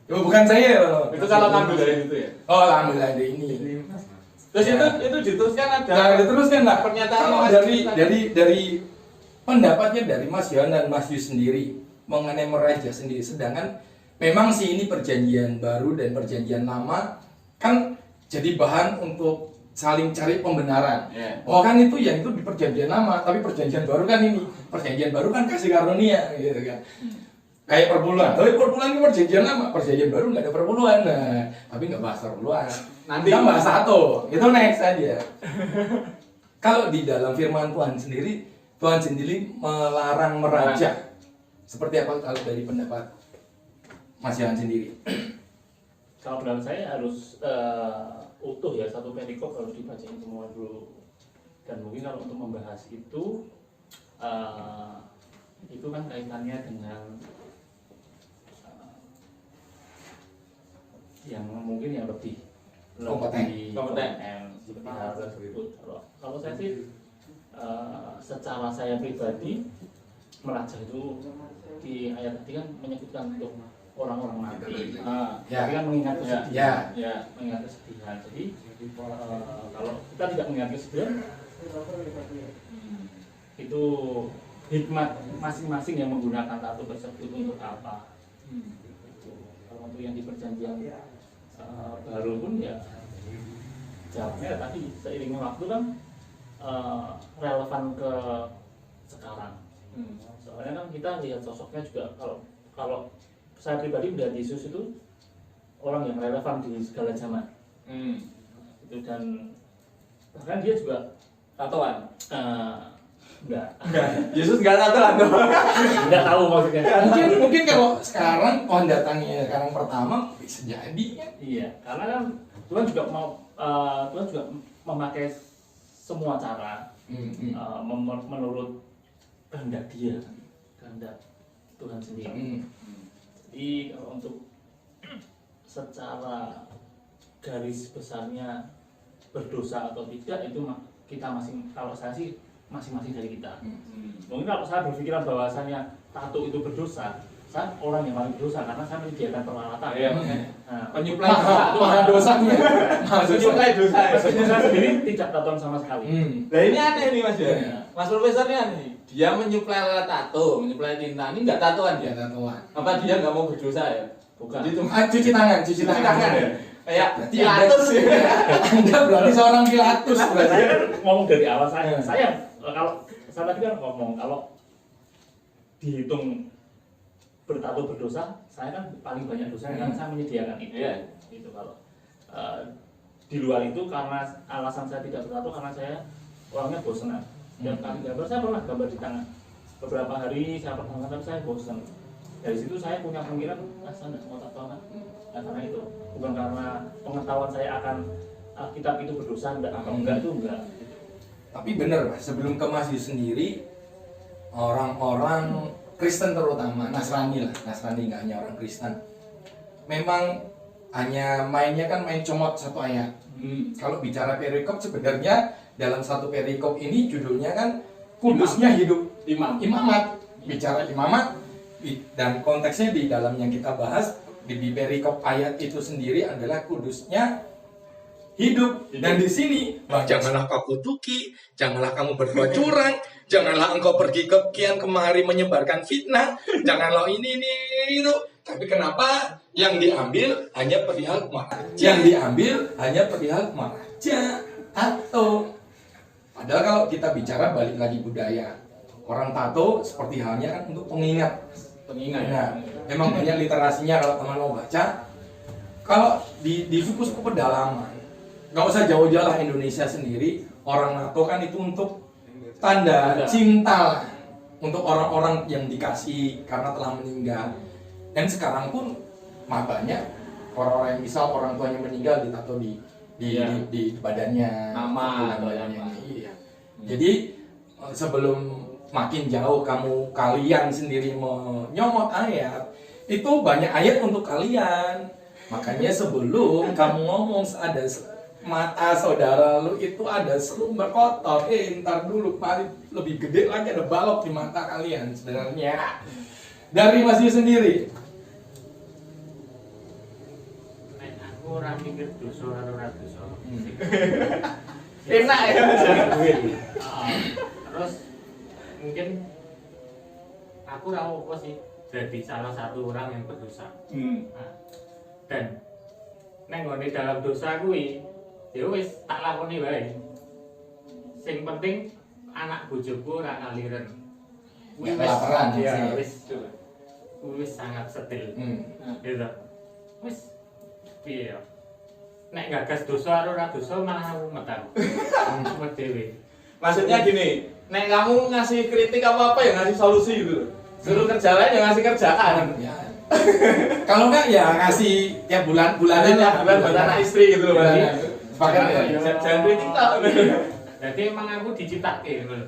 Oh, bukan saya loh. Itu kalau ngambil dari itu ya. Oh, ambil dari ini. Terus Ya. itu diteruskan ada. Nah, diteruskan lah. Pernyataan Kalau Mas dari pendapatnya dari Mas Yohan dan Mas Yu sendiri mengenai meraja sendiri, sedangkan memang sih ini perjanjian baru dan perjanjian lama kan jadi bahan untuk saling cari pembenaran. Yeah. Oh kan itu yang itu di perjanjian lama, tapi perjanjian baru kan ini. Perjanjian baru kan kasih karunia gitu kan. Kayak perpuluhan. Tapi perpuluhan itu perjanjian lama, perjanjian baru nggak ada perpuluhan. Nah, tapi nggak bahas perpuluhan. Nanti Kita bahas satu. Itu next aja. Kalau di dalam firman Tuhan sendiri melarang meraja. Seperti apa kalau dari pendapat Mas Yohan sendiri? Kalau menurut saya harus utuh ya, satu perikop harus dibacain semua dulu. Dan mungkin kalau untuk membahas itu kan kaitannya dengan yang mungkin yang lebih kompeten seperti hal tersebut. Kalau saya sih secara saya pribadi meraja itu di ayat tadi kan menyebutkan untuk orang-orang mati. Tapi kan mengingat kesedihan. Mengingat kesedihan. Jadi kalau kita tidak mengingat kesedihan, itu hikmat masing-masing yang menggunakan tato tersebut untuk apa? Kalau untuk yang di perjanjian baru pun ya jawabnya tadi seiringnya waktu kan relevan ke sekarang. Soalnya kan kita lihat sosoknya juga kalau saya pribadi melihat Yesus itu orang yang relevan di segala zaman. Itu dan bahkan dia juga tatoan. Enggak. Yesus enggak tatoan tuh. Enggak tahu maksudnya. Mungkin kalau sekarang pohon datangnya sekarang pertama bisa jadi kan? Iya, karena kan Tuhan juga Tuhan juga memakai semua cara menurut kehendak Dia, kehendak Tuhan sendiri. Jadi kalau untuk secara garis besarnya berdosa atau tidak itu kita kalau saya sih masing-masing dari kita. Mungkin kalau saya berpikiran bahwasannya tato itu berdosa, saya orang yang paling berdosa karena saya menyediakan peralatan. Penyuplai dosanya. Penyuplai dosa. Meskipun saya sendiri tidak tatoan sama sekali. Nah ini aneh nih Mas ya. Mas Profesornya nih, dia menyuplai alat tato, menyuplai tinta. Ini enggak tatoan ya? Tatoan. Apa dia enggak mau berdosa ya? Bukan. Jadi Cuci tangan ya. Kayak Berarti Pilatus ya. Anda berarti seorang Pilatus berarti. Saya kan ngomong dari awal saya kalau saya tadi kan ngomong kalau dihitung bertato berdosa, saya kan paling banyak dosa karena saya menyediakan itu. Itu kalau di luar itu karena alasan saya tidak bertato karena saya orangnya bosan. Dan kali gambar saya pernah gambar di tangan. Beberapa hari saya pernah tapi saya bosan. Dari situ saya punya pemikiran, saya tidak mau tato kan. Karena itu bukan karena pengetahuan saya akan kitab itu berdosa enggak atau enggak itu enggak. Tapi benar Mas, sebelum ke Mas Yu sendiri orang-orang Kristen terutama Nasrani nggak hanya orang Kristen. Memang hanya mainnya kan main comot satu ayat. Kalau bicara perikop sebenarnya dalam satu perikop ini judulnya kan kudusnya hidup imamat. Bicara imamat dan konteksnya di dalam yang kita bahas di perikop ayat itu sendiri adalah kudusnya hidup. Dan di sini janganlah kau kutuki, janganlah kamu berbuat curang, janganlah engkau pergi ke kian kemari menyebarkan fitnah, janganlah ini itu. Tapi kenapa yang diambil hanya perihal meraja? Yang diambil hanya perihal meraja atau padahal kalau kita bicara balik lagi budaya, orang tato seperti halnya kan untuk pengingat. Nah, memang banyak literasinya kalau teman mau baca. Kalau di suku-suku pedalaman, nggak usah jauh-jauh lah Indonesia sendiri, orang NATO kan itu untuk tanda cinta lah, untuk orang-orang yang dikasih karena telah meninggal. Dan sekarang pun banyak orang-orang yang misal orang tuanya meninggal ditato di badannya, nama badannya. Iya. Jadi sebelum makin jauh kalian sendiri menyomot ayat, itu banyak ayat untuk kalian. Makanya sebelum kamu ngomong ada mata saudara lu itu ada selumbar kotor, ntar dulu paling lebih gede lagi ada balok di mata kalian sebenarnya. Dari Mas Yu sendiri. Nek aku ora mikir dosa karo ora dosa. Enak ya Mas. Terus mungkin aku ora apa sih jadi salah satu orang yang berdosa. Nah, dan nek ngene dalam dosa kuwi ya wis tak lakoni wae. Sing penting anak bojoku ora ngaliren. Nggak kelaparan, ya sih. wis sangat setil. Gitu. Wis piye ya? Nek gagas dosa karo ora dosa malah aku metu. Cuma dhewe. Maksudnya gini, nek kamu ngasih kritik apa-apa ya ngasih solusi gitu. Suruh kerja lain ya ngasih kerjaan. Ya. Kalau enggak ya ngasih tiap bulanan Ya, bulan buat anak istri gitu loh. Bulanan. Bang. Sepakat ya? Jangan kritik tak. Jadi emang aku diciptake ngono.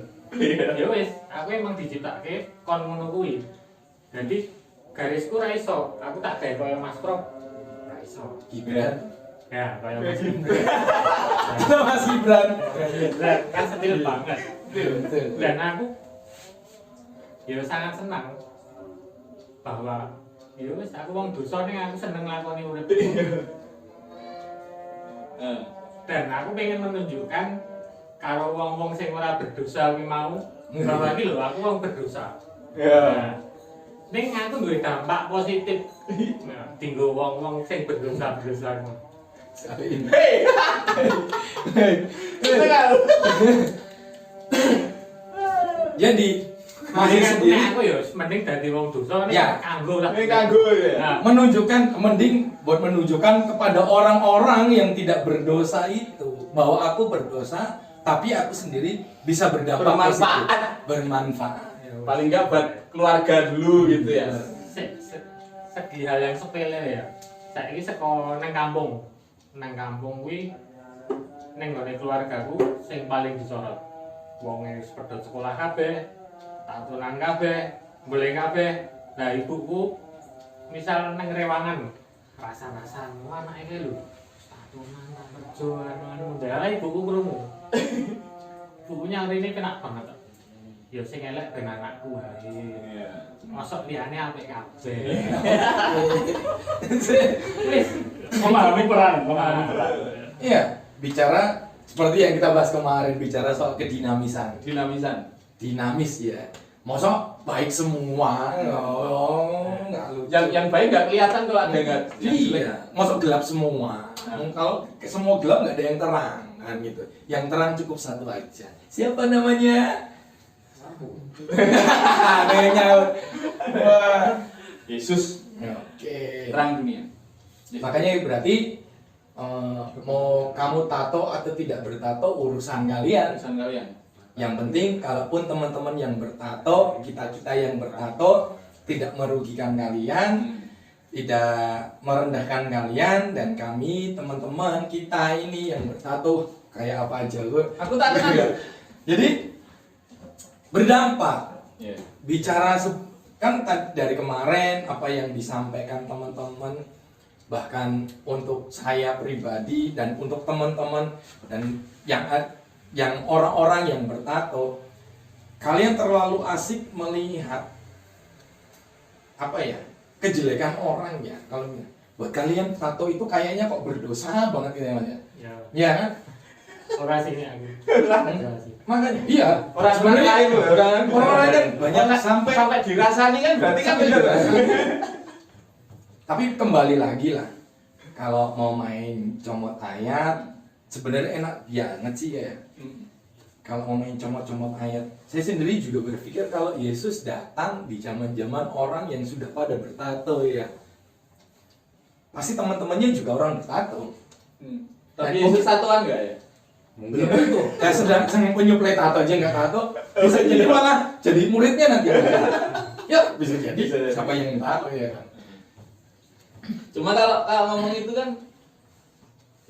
Ya wis, aku emang diciptake kon ngono kuwi. Jadi garisku ra iso, aku tak gawe kaya Mas Prof. Ra iso. Gibran. Ya, kaya Mas Gibran. Itu Mas Gibran. Kan setil banget. Betul. Dan aku ya sangat senang bahwa ya wis aku wong dosa ning aku seneng nglakoni urip. Dan aku pengen menunjukkan kalau wong-wong sing ora berdosa kuwi mau bahwa iki lho aku wong berdosa. Nah, ning aku duwe dampak positif. Nah, tinggo wong-wong sing berdosa-berdosa ngono. Jadi masih Mending sendiri aku ya mending dadi wong dosa ning Ya. kanggo lah. Ini kanggo ya. Nah, menunjukkan kepada orang-orang yang tidak berdosa itu bahwa aku berdosa tapi aku sendiri bisa berdampak Bermanfaat. positif. Bermanfaat. Paling enggak buat keluarga dulu gitu ya. segi hal yang sepele ya. Saiki saka nang kampung. Nang kampung kuwi ning gone keluargaku sing paling disorot. Wonge wis pedhot sekolah kabeh, tatunan kabeh, mulai kabeh. Nah, ibuku misal nang rewangan rasa-rasan anake iki lho. Tatunan tak kerja anu ndara ibuku krungu. Ibukunya rene kena banget. Ya sing elek ben anakku wae. Iya. Mosok liyane apik kabeh. Wis, memahami peran. Iya, bicara seperti yang kita bahas kemarin, bicara soal kedinamisan. Dinamis ya. Masa baik semua? Oh, enggak lucu. Yang baik enggak kelihatan kalau ada enggak. Iya, masa gelap semua. Kalau semua gelap nggak ada yang terang kan gitu. Yang terang cukup satu aja. Siapa namanya? Nyaut. Wah. Yesus Oke. terang dunia. Makanya berarti mau kamu tato atau tidak bertato urusan kalian. Urusan kalian. Yang penting kalaupun teman-teman yang bertato, kita yang bertato tidak merugikan kalian, tidak merendahkan kalian, dan kami teman-teman kita ini yang bertato kayak apa aja gue. Aku tak kenal. Jadi berdampak. Iya. Bicara kan dari kemarin apa yang disampaikan teman-teman, bahkan untuk saya pribadi dan untuk teman-teman dan yang orang-orang yang bertato, kalian terlalu asik melihat apa ya, kejelekan orang ya. Kalau buat kalian tato itu kayaknya kok berdosa banget gitu ya Mas ya. Ya kan? Ora sih aku. Makanya iya, Orang sebenarnya lain loh. orang lain kan banyak sampai dirasani kan berarti kan benar. Tapi kembali lagi lah, kalau mau main comot ayat sebenarnya enak banget sih ya. Kalau mau main comot-comot ayat, saya sendiri juga berpikir kalau Yesus datang di zaman-zaman orang yang sudah pada bertato ya, pasti teman-temannya juga orang bertato. Tapi Yesus tatoan enggak ya? Belum tentu. Ya sedang penyuplai tato aja nggak tato, bisa jadi malah jadi muridnya nanti. Ya bisa jadi. Bisa jadi. Siapa yang tato ya kan? Cuma kalau ngomong itu kan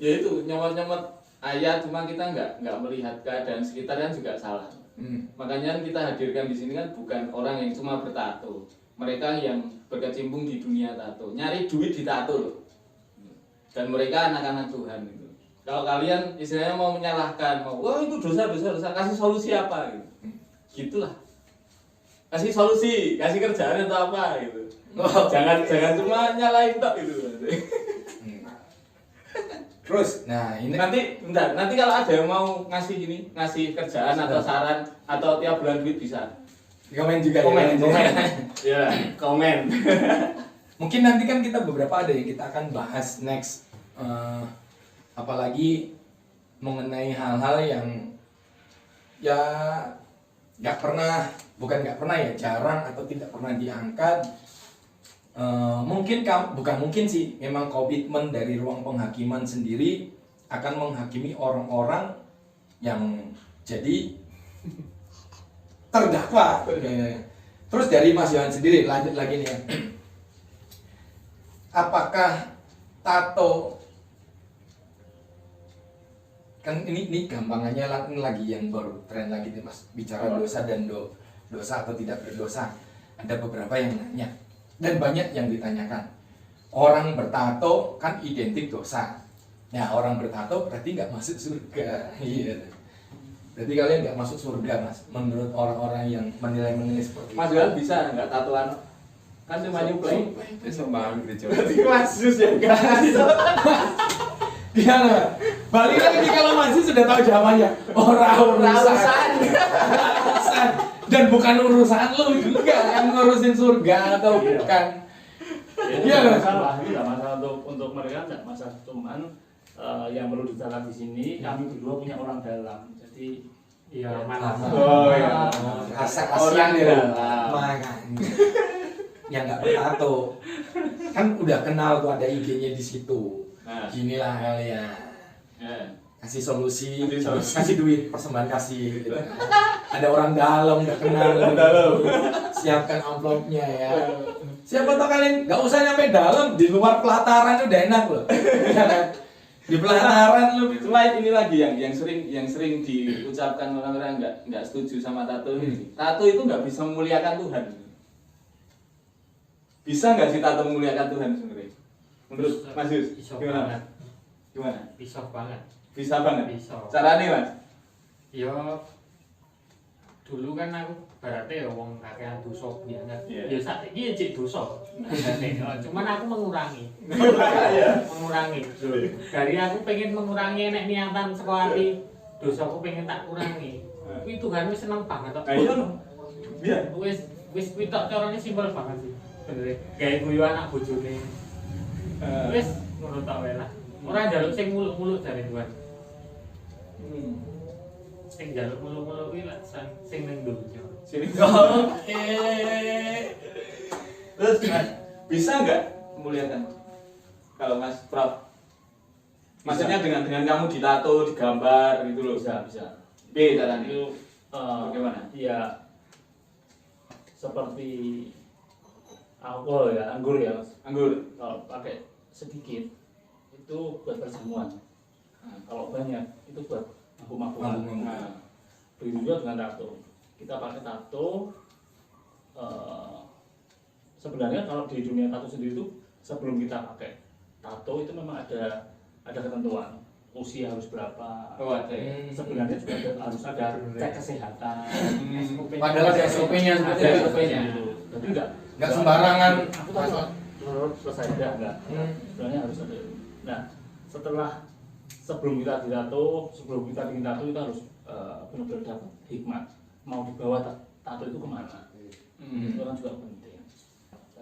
ya itu nyomot-nyomot ayat, cuma kita nggak melihat keadaan sekitar kan juga salah. Makanya kita hadirkan di sini kan bukan orang yang cuma bertato, mereka yang berkecimpung di dunia tato, nyari duit di tato loh. Dan mereka anak-anak Tuhan gitu. Kalau kalian istilahnya mau menyalahkan, mau wah itu dosa, kasih solusi apa gitu. Gitulah. Kasih solusi, kasih kerjaan atau apa gitu. Jangan cuma nyalahin tok gitu. Terus, nah ini Nanti kalau ada yang mau ngasih kerjaan atau saran atau tiap bulan duit bisa. komen juga. Komen. Ya, komen. Mungkin nanti kan kita beberapa ada yang kita akan bahas next, apalagi mengenai hal-hal yang ya bukan nggak pernah ya, jarang atau tidak pernah diangkat. Bukan mungkin sih, memang komitmen dari ruang penghakiman sendiri akan menghakimi orang-orang yang jadi terdakwa. Terus dari Mas Yohan sendiri, lanjut lagi nih ya. Apakah tato kan ini gampangannya lagi yang baru tren lagi nih Mas, bicara dosa dan dosa atau tidak berdosa. Ada beberapa yang nanya dan banyak yang ditanyakan. Orang bertato kan identik dosa. Nah, orang bertato berarti nggak masuk surga. Iya. Berarti kalian nggak masuk surga, Mas. Menurut orang-orang yang menilai seperti itu. Mas Johan bisa nggak tatoan? Kan cuma nyuplai. Besok bangun gereja. Berarti Mas Jus yang nggak masuk. Gimana? Balik lagi kalau masih sudah tahu jawabannya. Urusan. Dan bukan urusan lu juga yang ngurusin surga atau bukan. Iya, nggak masalah. Ini nggak masalah untuk mereka, nggak masalah. Cuman yang perlu dicatat di sini, kami berdua punya orang dalam. Jadi Iya, mana? Oh iya. Rasa Orang kasihan ya. dalam. Makanya. Yang nggak bertato kan udah kenal tuh, ada IG-nya di situ. Nah. Ginilah kalian. Ya. Kasih solusi, Kasih solusi. kasih duit, persembahan kasih gitu. Ada orang dalam udah kenal. Dalam. Siapkan amplopnya ya. Siapa tau kalian nggak usah nyampe dalam, di luar pelataran udah enak loh. Ya kan? Di pelataran lu. Cuma ini lagi yang sering diucapkan orang-orang nggak setuju sama tato ini. Tato itu nggak bisa memuliakan Tuhan. Bisa nggak sih tato memuliakan Tuhan sebenarnya? Menurut Mas Yus, Bisa gimana? banget. Gimana? Bisa banget. Bisa banget. Bisa. Caranya Mas? Yo dulu kan aku berarti ya wong kakean dosa biyen kan. Iya. Ya saiki ya cek dosa. Cuman aku mengurangi. Iya. Mengurangi. Dari aku pengen mengurangi nek niatan saka ati, dosaku pengen tak kurangi. Kuwi Tuhan wis seneng banget kok. Ayo no. Biar. Wis kuwi tok carane simpel banget sih. Bener. Gawe guyu anak bojone. Wis ngono tok wae lah. Ora njaluk sing muluk-muluk jare Tuhan. Sing njaluk muluk-muluk kuwi lak sing ning donya. Sini. Oke. Terus Mas, bisa nggak memuliakan? Kalau Mas Prof, maksudnya dengan kamu ditato, digambar gitu loh. bisa. Caranya. Itu Bagaimana? ya seperti alkohol ya, anggur ya. Anggur. Kalau pakai sedikit itu buat perjamuan. Nah, kalau banyak itu buat mabuk-mabukan. Mabuk-mabukan. Nah, begitu juga dengan tato. Kita pakai tato. Sebenarnya kalau di dunia tato sendiri itu sebelum kita pakai tato itu memang ada ketentuan. Usia harus berapa? Oh, ada. Sebenarnya juga harus ada cek kesehatan. Padahal ada SOP-nya Ada seperti itu. SOP-nya itu. Jadi Nggak sembarangan. Aku tahu menurut selesai enggak. Sebenarnya harus ada. Nah, setelah sebelum kita ditato, sebelum kita bikin tato kita harus benar-benar dapat hikmat. Mau dibawa tato itu kemana? Itu kan juga penting.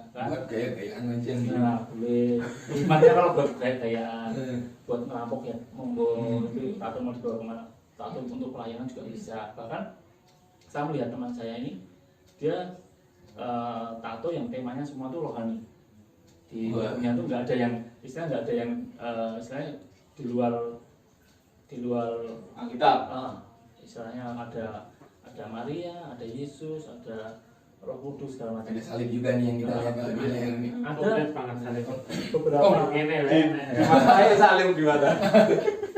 Kan? Buat gaya-gayaan aja nih. Nah, boleh. Hikmatnya kalau buat gaya-gayaan, buat ngerampok ya, monggo. Itu tato mau dibawa kemana? Tato untuk pelayanan juga bisa. Bahkan saya melihat teman saya ini, dia tato yang temanya semua tuh rohani. Di dalamnya tuh nggak ada yang istilahnya istilahnya di luar Alkitab. istilahnya ada Maria, ada Yesus, ada Roh Kudus segala macam. Ada salib juga nih yang kita lihat kalau di layar ini. Komplit banget salib. Beberapa Ngene Ayo salim di mata.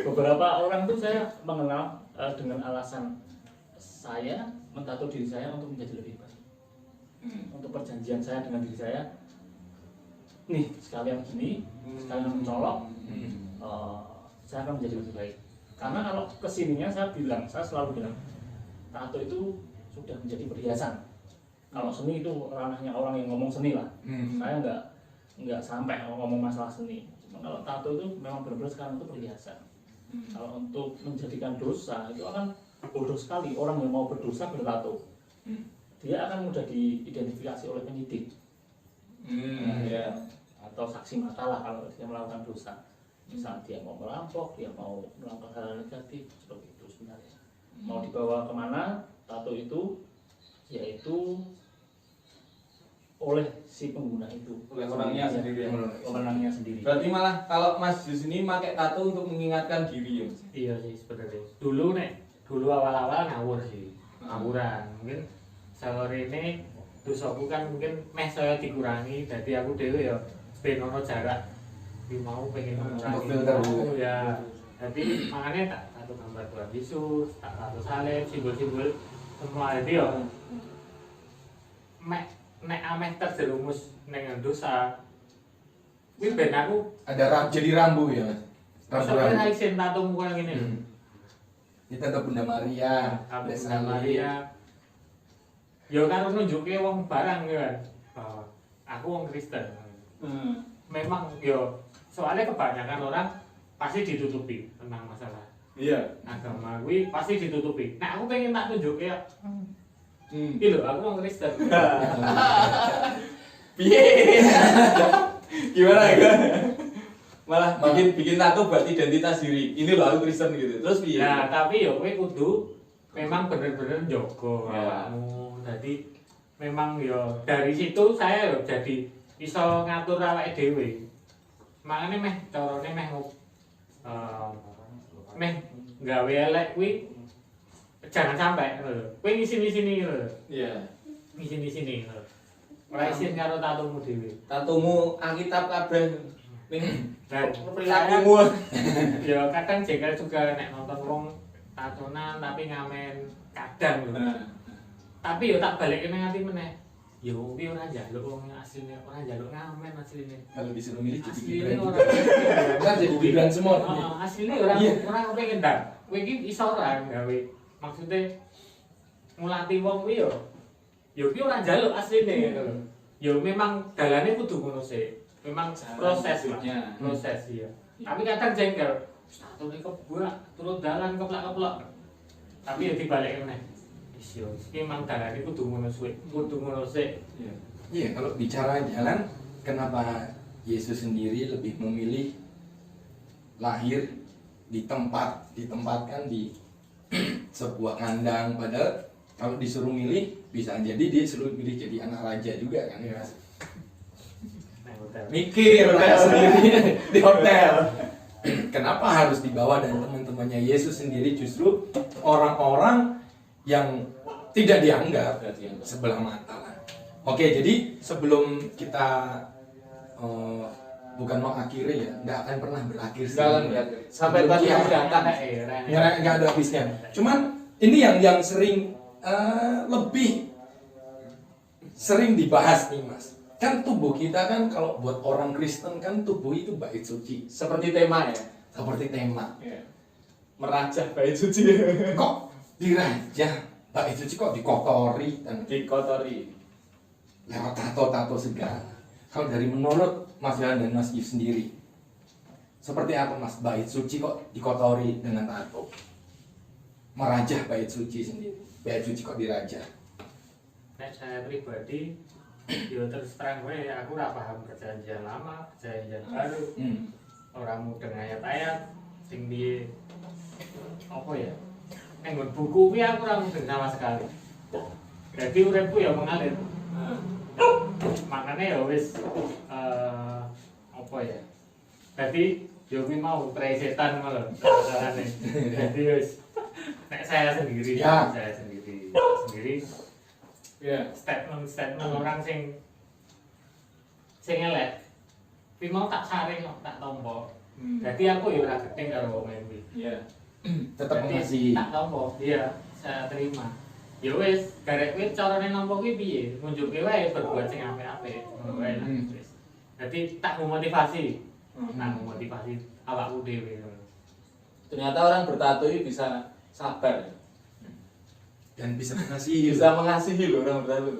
beberapa beberapa orang tuh saya mengenal dengan alasan saya mentato diri saya untuk menjadi lebih baik. Untuk perjanjian saya dengan diri saya, nih sekalian gini, sekalian mencolok, saya akan menjadi lebih baik. Karena kalau kesininya saya selalu bilang, tato itu sudah menjadi perhiasan. Kalau seni itu ranahnya orang yang ngomong seni lah. Saya nggak sampai ngomong masalah seni. Cuma kalau tato itu memang benar-benar sekarang itu perhiasan. Kalau untuk menjadikan dosa itu akan bodoh sekali orang yang mau berdosa bertato. Dia akan mudah diidentifikasi oleh penyidik. Ya. Atau saksi mata lah kalau dia melakukan dosa. Misal dia mau merampok, dia mau melakukan hal negatif, seperti itu sebenarnya. Mau dibawa kemana tato itu, yaitu oleh si pengguna itu, oleh orangnya sendiri. Orangnya sendiri. Berarti malah kalau Mas Jus ini pakai tato untuk mengingatkan diri ya Mas? Iya sih sebenarnya. Dulu awal-awal ngawur sih, ngawuran. Mungkin sore ini dosaku kan mungkin meh saya dikurangi, jadi aku dewe ya ben ono jarak. Mau pengen mengurangi ya. Jadi makanya tak tato gambar Tuhan Yesus, tak tato salib, simbol-simbol semua itu ya. Nek ameh terjerumus dengan dosa. Kuwi ben aku Ada jadi rambu ya Mas. sampai ra isin tato muka ngene. Kita ke Bunda Maria, Bunda Maria. Ya karo nunjuke wong barang ya kan. Bahwa aku wong Kristen. Memang yo soalnya kebanyakan orang pasti ditutupi tentang masalah agama kuwi pasti ditutupi. Nah aku pengen tak tunjuke ya. Iki lho aku wong Kristen. Piye? Gimana ya? Malah bikin tato buat identitas diri. Ini loh aku Kristen gitu. Terus piye? Nah, tapi yo kowe kudu memang bener-bener njogo awakmu. Jadi memang yo dari situ saya yo jadi iso ngatur awake dhewe. Makane meh carane meh gawe elek kuwi jangan sampai lho. Kowe ngisi-sini lho. Iya. Ngisi-sini lho. Ora isin karo tatomu dhewe. Tatomu Alkitab kabeh ning Dan perilakumu. ya kadang jengkel juga nek nonton wong tatonan tapi ngamen kadang lho. Tapi yo tak balikke nang ati meneh. Yo kuwi ora njaluk wong asline, ora njaluk ngamen asline. Kalau disuruh milih jadi Asline Gibran ora. juga. Kan jadi Gibran semua. Heeh, asline ora kepengin ndang. Kowe iki iso ora gawe. Maksude ngulati wong kuwi yo kuwi ora njaluk asline ngono lho. Yo memang dalane kudu ngono sih. Memang proses lah. Proses ya. Tapi kadang jengkel. Statune kebuak, turun dalan keplak-keplok. Tapi ya dibalikke meneh. Wis yo, iki memang dalane kudu ngono sik. Iya, kalau bicara jalan, kenapa Yesus sendiri lebih memilih lahir ditempatkan di sebuah kandang, padahal kalau disuruh milih bisa jadi dia suruh milih jadi anak raja juga kan ya Mas? Mikir sendiri di hotel. Kenapa harus dibawa dan teman-temannya Yesus sendiri justru orang-orang yang tidak dianggap sebelah mata lah. Oke, jadi sebelum kita bukan mengakhiri ya, nggak akan pernah berakhir Sampai pas datang. nggak ada habisnya. Cuman ini yang sering lebih sering dibahas nih Mas. Kan tubuh kita kan kalau buat orang Kristen kan tubuh itu bait suci. Seperti tema ya. Seperti tema. Merajah bait suci. Kok dirajah bait suci kok dikotori dan Dikotori. lewat tato-tato segala. Kalau dari menurut Mas Yohan dan Mas Yus sendiri, seperti apa Mas bait suci kok dikotori dengan tato? Merajah bait suci sendiri. Bait suci kok dirajah? Nek saya pribadi, yo terus terang gue aku ora paham perjanjian lama, perjanjian baru. Orang mudeng ayat-ayat sing di apa ya? Nggon buku kuwi aku ora mudeng sama sekali. Jadi uripku ya mengalir. Makanya ya wis apa ya? Jadi yo kuwi mau trai setan malah carane. Jadi wis nek saya sendiri statement orang sing elek. Kuwi mau tak saring tak tompo. Jadi aku ya ora keting karo main kuwi. Iya. Tetap Jadi, mengasihi. tak tampa. Iya, saya terima. Ya wis, garek kuwi carane nampa kuwi piye? Nunjukke wae berbuat sing apik-apik. Ngono wae lah. Wis. Dadi tak memotivasi. Tak memotivasi awakku dhewe. Ternyata orang bertato ini bisa sabar, Dan bisa mengasihi. bisa mengasihi loh orang bertato.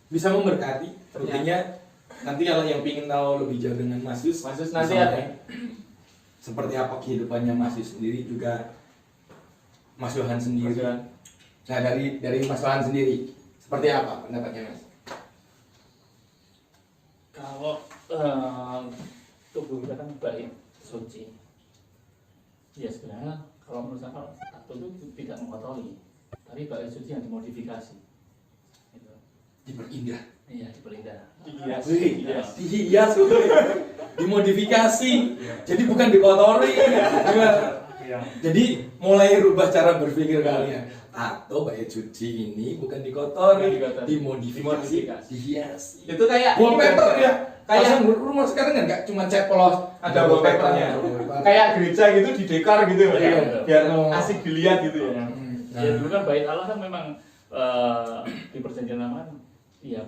Bisa memberkati. Tentunya nanti kalau yang ingin tahu lebih jauh dengan Mas Yus, Mas Yus nanti ada. seperti apa kehidupannya Mas Yus sendiri, juga Mas Yohan sendiri. Mas Yohan. Nah dari Mas Yohan sendiri, seperti apa pendapatnya Mas? Kalau tubuh kita kan baik, suci. Ya sebenarnya kalau menurut saya tato itu tidak mengotori, tapi baik suci yang dimodifikasi. Gitu. Diperindah. Iya, diperindah. Iya, Wih, iya. dihias, wih. Dimodifikasi. Jadi bukan dikotori. Iya. Jadi mulai rubah cara berpikir kalian. Tato baik suci ini bukan dikotori, Bukan dikotori. dimodifikasi, Dimodifikasi. dihiasi. Itu kayak Wallpaper ya. Kayak- Pasang rumah sekarang kan nggak cuma cat polos, ada wallpapernya. Kayak gereja gitu didekor gitu ya. Iya. Biar Oh. asik dilihat gitu ya. Ya dulu kan bait Allah kan memang di perjanjian lama kan ya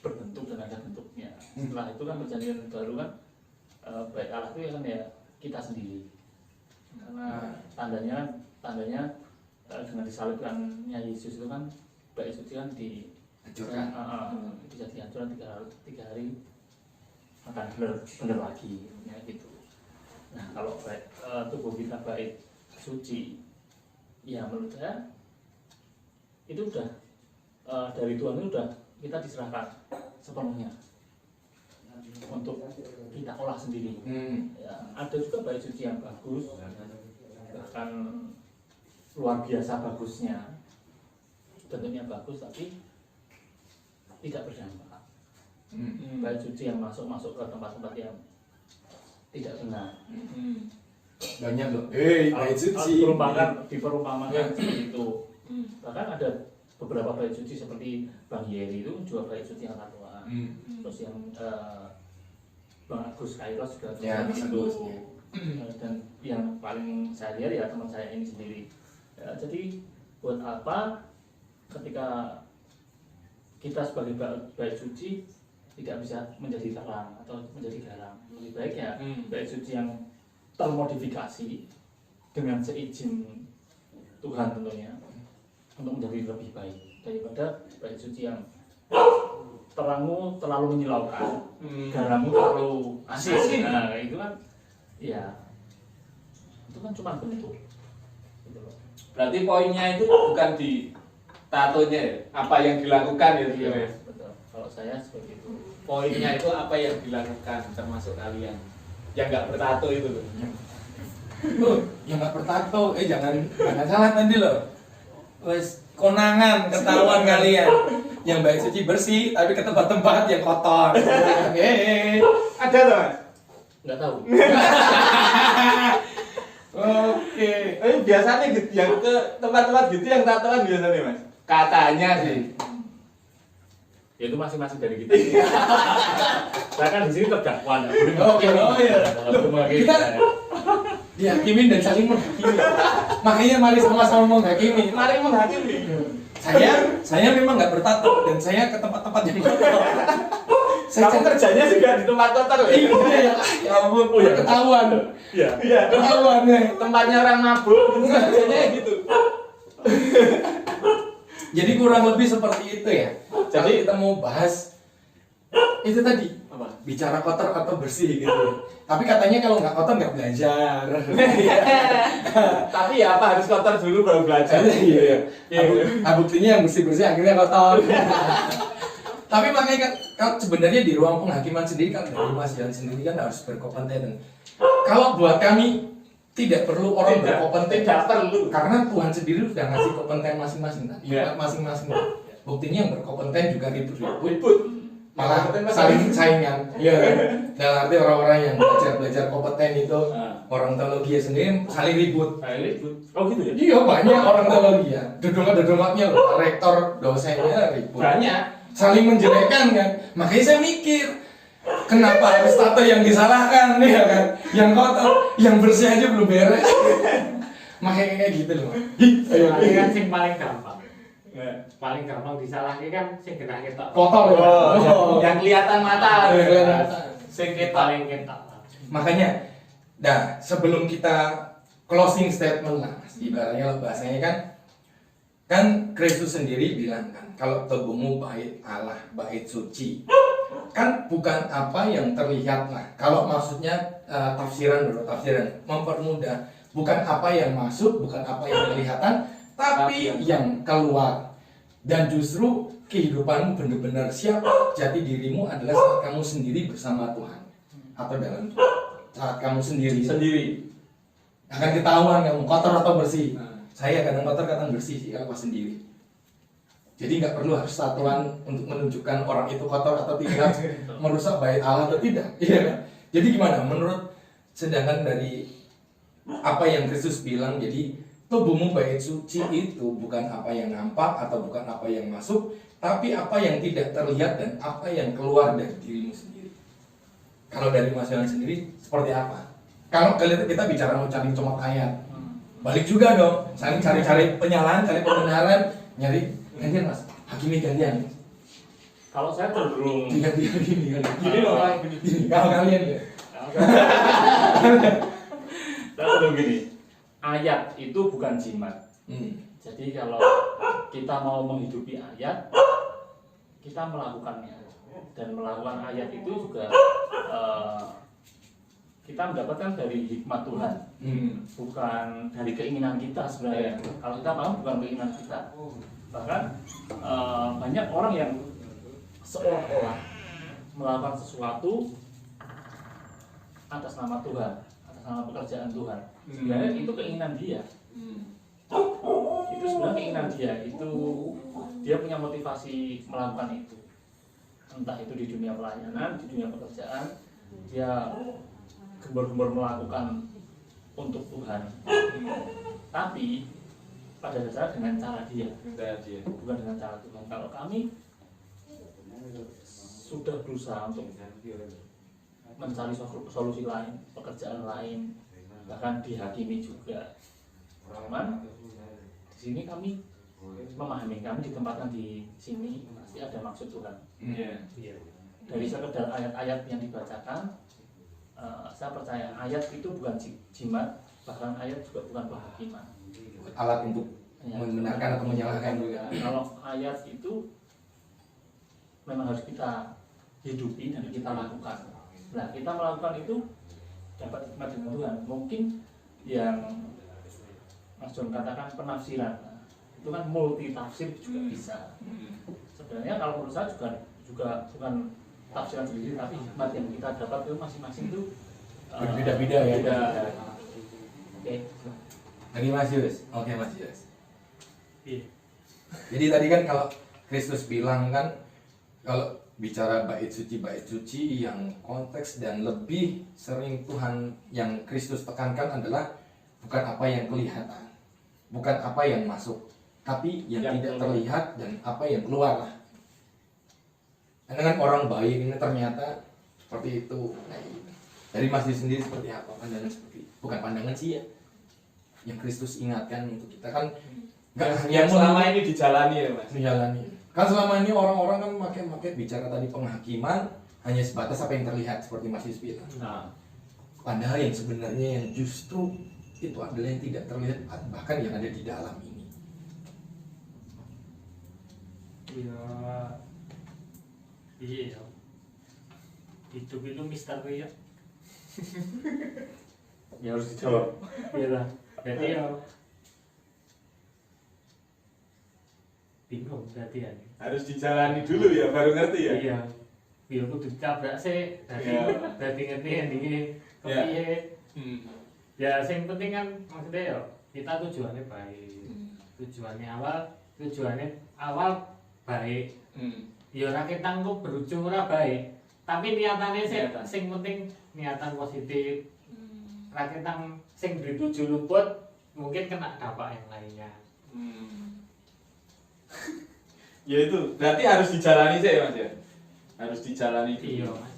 berbentuk dan ada bentuknya. Setelah itu kan perjanjian baru kan bait Allah itu kan ya kita sendiri. Karena tandanya dengan disalibkannya Yesus itu kan bait suci kan Hancurkan. bisa dihancurkan 3 hari akan benar lagi ya gitu. Nah kalau tubuh kita baik suci, ya menurut saya itu udah dari Tuhan itu udah kita diserahkan sepenuhnya untuk kita olah sendiri. Ya, ada juga baik suci yang bagus, bahkan luar biasa bagusnya, bentuknya bagus tapi tidak berdampak. Baik suci yang masuk ke tempat-tempat yang tidak benar. Banyak loh. Baik suci. Diperumpamakan seperti itu. Bahkan ada beberapa bait suci seperti Bang Yeri itu juga bait suci yang tatoan. Terus yang Bang Agus Kairos juga Ya, seperti itu. Agus, ya. Dan yang paling saya lihat ya teman saya ini sendiri. Ya, jadi buat apa ketika kita sebagai bait suci tidak bisa menjadi terang atau menjadi garam? Lebih baik ya bait suci yang termodifikasi dengan seizin Tuhan tentunya untuk menjadi lebih baik daripada bait suci yang terangmu terlalu menyilaukan, garammu terlalu asin. Nah itu kan ya itu kan cuma bentuk gitu loh. Berarti poinnya itu bukan di tatonya ya, apa yang dilakukan ya. Iya, betul. Kalau saya seperti itu. Poinnya itu apa yang dilakukan termasuk kalian yang nggak bertato itu loh. Yang nggak bertato, jangan salah nanti loh. Wes konangan ketahuan kalian. Yang baik suci bersih, tapi ke tempat-tempat yang kotor. Ada tuh Mas? Nggak tahu. Oke. Biasanya gitu, yang ke tempat-tempat gitu yang tatoan biasanya Mas. Katanya sih. Ya itu masing-masing dari kita. Saya kan di sini terdakwa. Oke, oh iya. Kita dihakimin dan saling menghakimi. Makanya mari sama-sama menghakimi. Mari menghakimi. Saya memang nggak bertato dan saya ke tempat-tempat yang kotor. Kamu kerjanya juga di tempat kotor ya? Iya, ya ampun, udah ketahuan. Iya. Iya. Ketahuan ya. Tempatnya orang mabuk, kerjanya gitu. Jadi kurang lebih seperti itu ya. Jadi Jadi- kita mau bahas itu tadi, Apa? bicara kotor atau bersih gitu. Tapi katanya kalau nggak kotor nggak belajar. Tapi ya apa harus kotor dulu baru belajar. Iya. Iya. Buktinya yang bersih-bersih akhirnya kotor. Tapi makanya kan kalau sebenarnya di ruang penghakiman sendiri kan dari Mas Jan sendiri kan harus berkompeten. Kalau buat kami tidak perlu orang berkompeten, Tidak perlu. karena Tuhan sendiri sudah ngasih kompeten masing-masing kan, Iya. masing-masing. Buktinya yang berkompeten juga ribut-ribut, Ribut. malah Kompeten mas- saling saingan. Iya kan? Dalam arti orang-orang yang belajar kompeten itu, orang teologi sendiri saling ribut. Ribut. Oh gitu ya? Iya banyak orang teologi ya, dodongan-dodongannya loh, rektor dosennya ribut. Banyak. Saling menjelekkan kan. Makanya saya mikir, Kenapa harus tato yang disalahkan ya kan? Yang kotor, yang bersih aja belum beres. Makanya kayak gitu loh. Soalnya kan sing paling gampang. Ya. Paling gampang disalahke kan sing kena ketok. Kotor ya. Yang kelihatan mata. Yang kelihatan mata. Sing ketok. Paling ketok. Makanya, nah sebelum kita closing statement lah, ibaratnya bahasanya kan Kristus sendiri bilang kan, kalau tubuhmu bait Allah, bait suci, kan bukan apa yang terlihat lah. Kalau maksudnya tafsiran mempermudah, bukan apa yang masuk, bukan apa yang kelihatan, tapi yang keluar. Dan justru kehidupanmu benar-benar siapa jati dirimu adalah saat kamu sendiri bersama Tuhan atau dalam Tuhan. Saat kamu sendiri akan ketahuan kamu kotor atau bersih. Saya kadang kotor, kadang bersih sih kalau pas sendiri. Jadi nggak perlu harus satuan untuk menunjukkan orang itu kotor atau tidak, merusak bait Allah atau tidak. Iya kan? Jadi gimana? Menurut sedangkan dari apa yang Kristus bilang, jadi tubuhmu bait suci itu bukan apa yang nampak atau bukan apa yang masuk, tapi apa yang tidak terlihat dan apa yang keluar dari dirimu sendiri. Kalau dari Mas Yohan sendiri seperti apa? Kalau kita bicara mau cari comot ayat, balik juga dong, saling cari-cari penyalahan, cari pembenaran, nyari gantian Mas, hakimi gantian. Kalau saya cenderung Gini loh, kalau kalian ya. saya cenderung gini. Ayat itu bukan jimat. Jadi kalau kita mau menghidupi ayat, kita melakukannya. Dan melakukan ayat itu juga kita mendapatkan dari hikmat Tuhan, bukan dari keinginan kita sebenarnya. Kalau kita mau bukan keinginan kita. Bahkan banyak orang yang seolah-olah melakukan sesuatu atas nama Tuhan, atas nama pekerjaan Tuhan. Sebenarnya itu keinginan dia. Itu sebenarnya keinginan dia. Itu dia punya motivasi melakukan itu. Entah itu di dunia pelayanan, di dunia pekerjaan, dia gembor-gembor melakukan untuk Tuhan. Tapi pada dasarnya dengan cara dia, bukan dengan cara Tuhan. Kalau kami sudah berusaha untuk mencari solusi lain, pekerjaan lain, bahkan dihakimi juga. Cuman di sini kami memahami, kami ditempatkan di sini pasti ada maksud Tuhan. Dari sekedar ayat-ayat yang dibacakan, saya percaya ayat itu bukan jimat, bahkan ayat juga bukan penghakiman. Alat untuk membenarkan atau menyalahkan juga. Kalau ayat itu memang harus kita hidupi dan kita lakukan. Nah, kita melakukan itu dapat hikmat dengan Tuhan. Mungkin yang Mas John katakan penafsiran, itu kan multi tafsir juga bisa. Sebenarnya kalau menurut saya juga bukan tafsiran sendiri, tapi hikmat yang kita dapat itu masing-masing itu berbeda-beda ya. Beda. Oke. Lagi Mas Yus. Oke Mas Yus. Iya. Jadi tadi kan kalau Kristus bilang kan, kalau bicara bait suci yang konteks dan lebih sering Tuhan yang Kristus tekankan adalah bukan apa yang kelihatan, bukan apa yang masuk, tapi yang tidak terlihat dan apa yang keluar lah. Karena kan orang baik ini ternyata seperti itu. Nah, dari Mas Yus sendiri seperti apa pandangan seperti, bukan pandangan sih ya, yang Kristus ingatkan untuk kita kan yang selama ini dijalani ya Mas. Menjalani. Kan selama ini orang-orang kan pakai bicara tadi penghakiman hanya sebatas apa yang terlihat seperti Mas Yus bilang. Nah, Padahal yang sebenarnya yang justru itu adalah yang tidak terlihat, bahkan yang ada di dalam ini. Iya. Hidup itu misteri ya. ya harus dijawab. Iya lah. Jadi ya bingung berarti ya. Harus dijalani dulu ya baru ngerti ya. Iya. Biar kudu ditabrak sih. Berarti ngerti endingnya kepiye. Ya sing penting kan maksudnya ya kita tujuannya baik. Tujuannya awal baik. Ya ora ketang kok berujung ora baik. Tapi niatannya sih sing penting niatan positif. Ora ketang sing dituju luput mungkin kena dampak yang lainnya. Ya itu berarti harus dijalani sih ya Mas ya. Harus dijalani dulu. Iya Mas.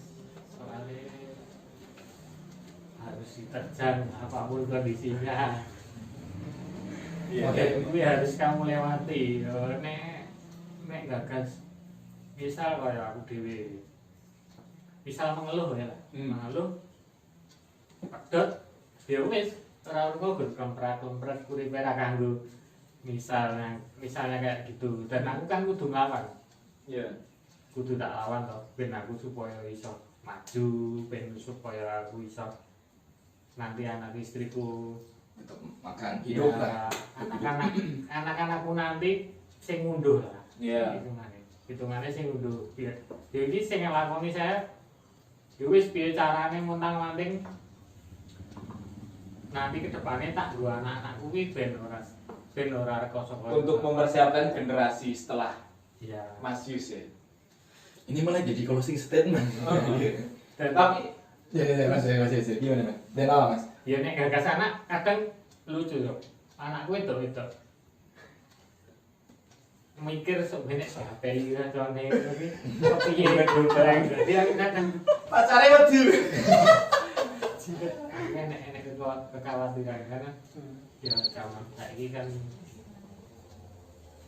harus diterjang apapun kondisinya. Iya. Oke. Itu harus kamu lewati. Nek gagas misal kayak aku dewe. Misal mengeluh ya lah. Mengeluh pedot ya wis ora ono kudu kampret kuripe ra kanggo misalnya kayak gitu. Dan aku kan kudu nglawan. Iya. Kudu tak lawan toh ben aku supaya iso maju, ben supaya aku iso nanti anak istriku Untuk makan hidup ya, lah. anak-anakku nanti sing ngunduh lah. Iya. Hitungannya sing ngunduh. Jadi sing nglakoni saya ya wis piye carane montang-manting nanti kedepannya tak gua anak-anakku kuwi ben ora rekoso. Untuk mempersiapkan generasi setelah ya. Mas Yus ya. Ini malah jadi closing statement. Dan Tapi Ya, Mas. Gimana, Mas? Dan apa, Mas? ya nek gagas anak kadang lucu loh. Anakku itu mikir sok benek HP iki kan tapi kok piye ngedul barang. Jadi aku kadang pacare wedi. enek kekhawatiran karena ya zaman saiki kan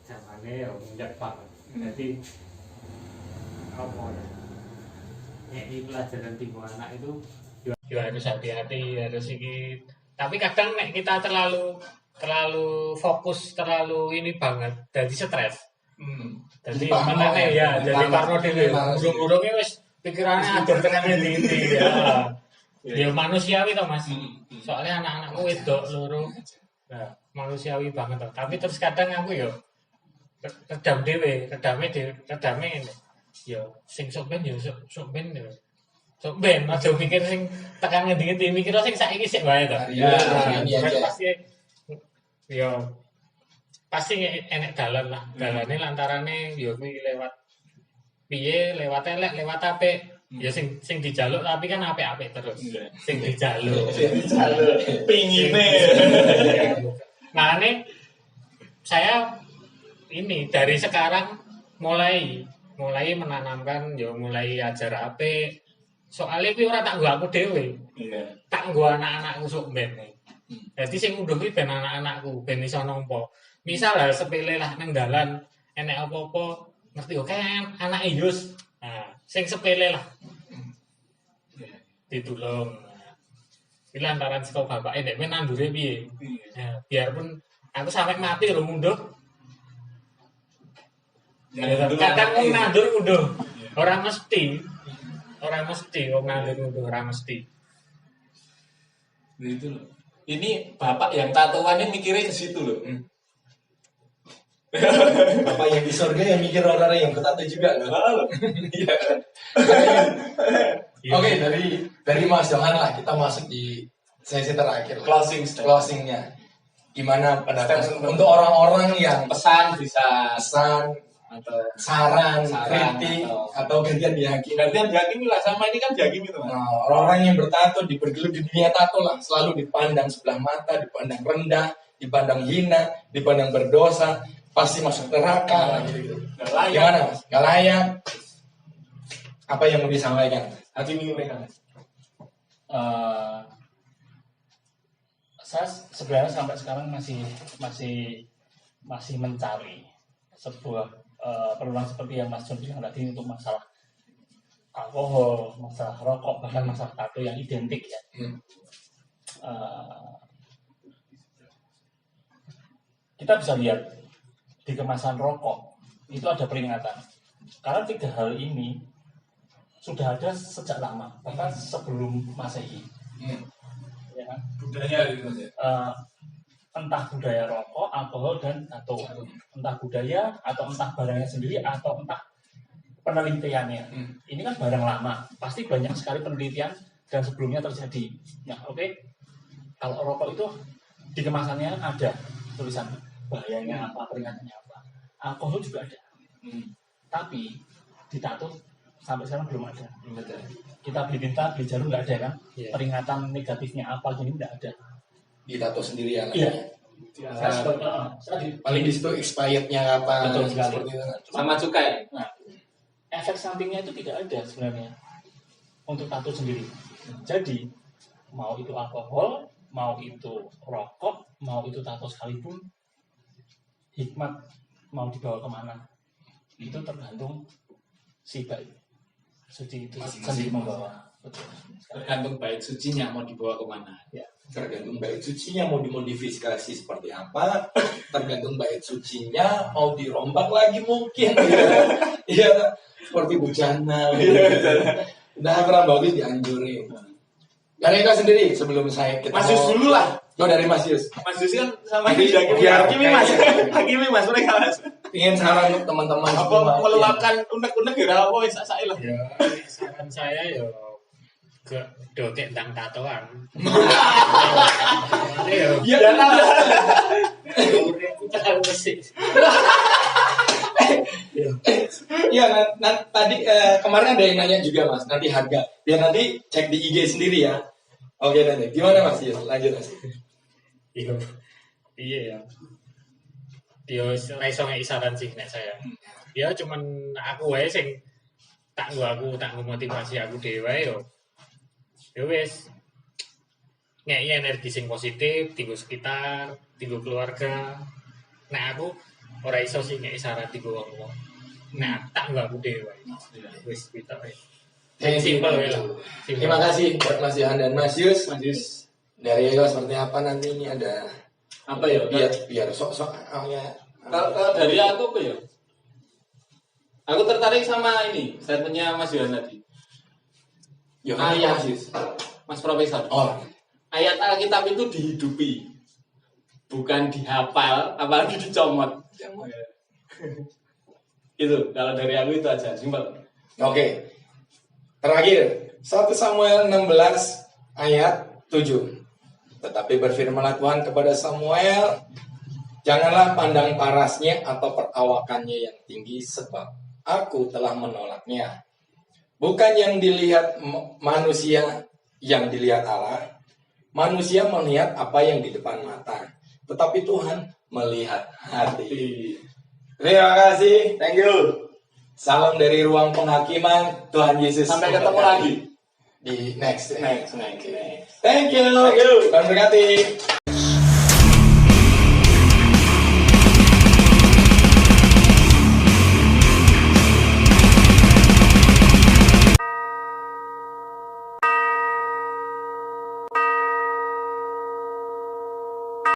zamane ya mundak banget. Jadi apa ya ini pelajaran timbul anak itu ya harus hati-hati, harus iki. Tapi kadang nek kita terlalu fokus, terlalu ini banget, jadi stres. Jadi Parno makanya ya, jadi parno dhewe. Parno. Urung-urunge wis pikirannya adur tekan ndi ya. Ya manusiawi toh Mas. Soalnya anak-anakku wedok loro. Nah, manusiawi banget toh. Tapi terus kadang aku yo redam dhewe, redame ngene. Yo sing sok ben yo sok ben yo. Sok ben aja mikir sing tekan ngendi-ngendi, mikir sing saiki sik wae to. Iya, ini Ya, aja. pasti enek dalan lah. Dalane lantarane yo kuwi lewat piye, lewat elek, lewat apik. Ya sing dijaluk tapi kan apik-apik terus. Sing dijaluk. Pingine. Makanya saya ini dari sekarang mulai menanamkan yo mulai ajar apik. Soalnya kuwi ora tak nggo aku dhewe. Iya. Tak nggo anak-anakku sok ben. Jadi sing ngunduh kuwi ben anak-anakku ben iso nampa. Misal lah sepele lah nang dalan enek apa-apa ngerti kok kan anake Yus. Nah, sing sepele lah. Ditulung. Iki lantaran saka bapake nek men nandure piye. Ya, biarpun aku sampai mati lho mundur. Kadang wong nandur mundur. Ora mesti. Wong nandur mundur ora mesti. Itu loh. Ini bapak yang tatoannya mikirnya ke situ loh. Bapak yang di surga yang mikir orang yang ketato juga loh. Iya kan? Oke, dari Mas Johan lah kita masuk di sesi terakhir. Closingnya. Gimana untuk orang-orang yang Pesan bisa pesan atau saran, Saran, kritik atau gantian dihakimi. gantian dihakimi lah sama ini kan dihakimi tuh. Nah, orang-orang yang bertato dibergelut di dunia tato lah selalu dipandang sebelah mata, dipandang rendah, dipandang hina, dipandang berdosa, pasti masuk neraka gitu. Nggak layak. Gimana Mas? Gak layak. Apa yang mau disampaikan? Hakimi mereka. Saya sebenarnya sampai sekarang masih mencari sebuah peluang seperti yang Mas John bilang tadi untuk masalah alkohol, masalah rokok, bahkan masalah tato yang identik ya. Kita bisa lihat di kemasan rokok itu ada peringatan. Karena 3 hal ini sudah ada sejak lama, bahkan sebelum Masehi. Ya kan? Budaya gitu ya. Entah budaya rokok, alkohol, dan tato. Entah budaya, atau entah barangnya sendiri, atau entah penelitiannya. Ini kan barang lama, pasti banyak sekali penelitian dan sebelumnya terjadi. Nah, oke. Kalau rokok itu di kemasannya ada tulisan bahayanya apa, peringatannya apa. Alkohol juga ada. Tapi di tato sampai sekarang belum ada. Kita beli tinta, beli jarum nggak ada kan? Peringatan negatifnya apa gini nggak ada. Di tato sendiri ya. Iya. Paling di situ expirednya apa? Betul sekali. Seperti itu kan. Sama cukai. Nah, efek sampingnya itu tidak ada sebenarnya untuk tato sendiri. Jadi mau itu alkohol, mau itu rokok, mau itu tato sekalipun, hikmat mau dibawa kemana itu tergantung si bait suci itu sendiri membawa. Betul. Tergantung bait sucinya mau dibawa kemana. Ya. Tergantung bait sucinya mau dimodifikasi seperti apa, tergantung bait sucinya mau dirombak lagi mungkin. Iya, seperti bujana. Udah kurang bagus dianjurin. Dari Eka sendiri sebelum kita Mas Yus dulu lah. Oh, dari Mas Yus. Mas Yus kan sama Jadi, ini biar- Hakimi Mas. Hakimi Mas mereka Mas. Ingin saran untuk teman-teman Apa semua. meluapkan unek-unek ya apa wis sak lah. Ya, saran saya ya ke dotek tentang tatoan. Iya, Ya lah. Kita harus sih. Iya, tadi kemarin ada yang nanya juga Mas, nanti harga. Biar nanti cek di IG sendiri ya. Oke, nanti gimana Mas Yus? Lanjut Mas. Iya. Iya ya. Dia iso ngeki saran sih nek saya. Ya cuman aku wae sing tak nggo motivasi aku dhewe yo. Ya wis. Ngeki energi sing positif, tinggo sekitar, tinggo keluarga. Nah aku ora iso sih ngeki saran tinggo wong-wong. Nah, tak nggo aku dhewe. Wis kita wae. Simpel ya. Terima kasih buat Mas Yohan dan Mas Yus. Mas Yus. Dari Eko seperti apa nanti ini ada Apa ya? biar sok-sok ya. Kalau dari aku apa ya? Aku tertarik sama ini, statementnya Mas Yohan tadi. Yohan Ayat. Mas Yus. Mas Profesor. Oh, Ayat Alkitab itu dihidupi. Bukan dihafal, apalagi dicomot. Itu, kalau dari aku itu aja, simpel. oke. Terakhir, 1 Samuel 16 ayat 7. Tetapi berfirmanlah Tuhan kepada Samuel, janganlah pandang parasnya atau perawakannya yang tinggi, sebab aku telah menolaknya. Bukan yang dilihat manusia, yang dilihat Allah. Manusia melihat apa yang di depan mata, tetapi Tuhan melihat hati. Terima kasih, thank you. Salam dari ruang penghakiman, Tuhan Yesus. Sampai ketemu memberkati. lagi. Di next. Next. Thank you. Tuhan berkati.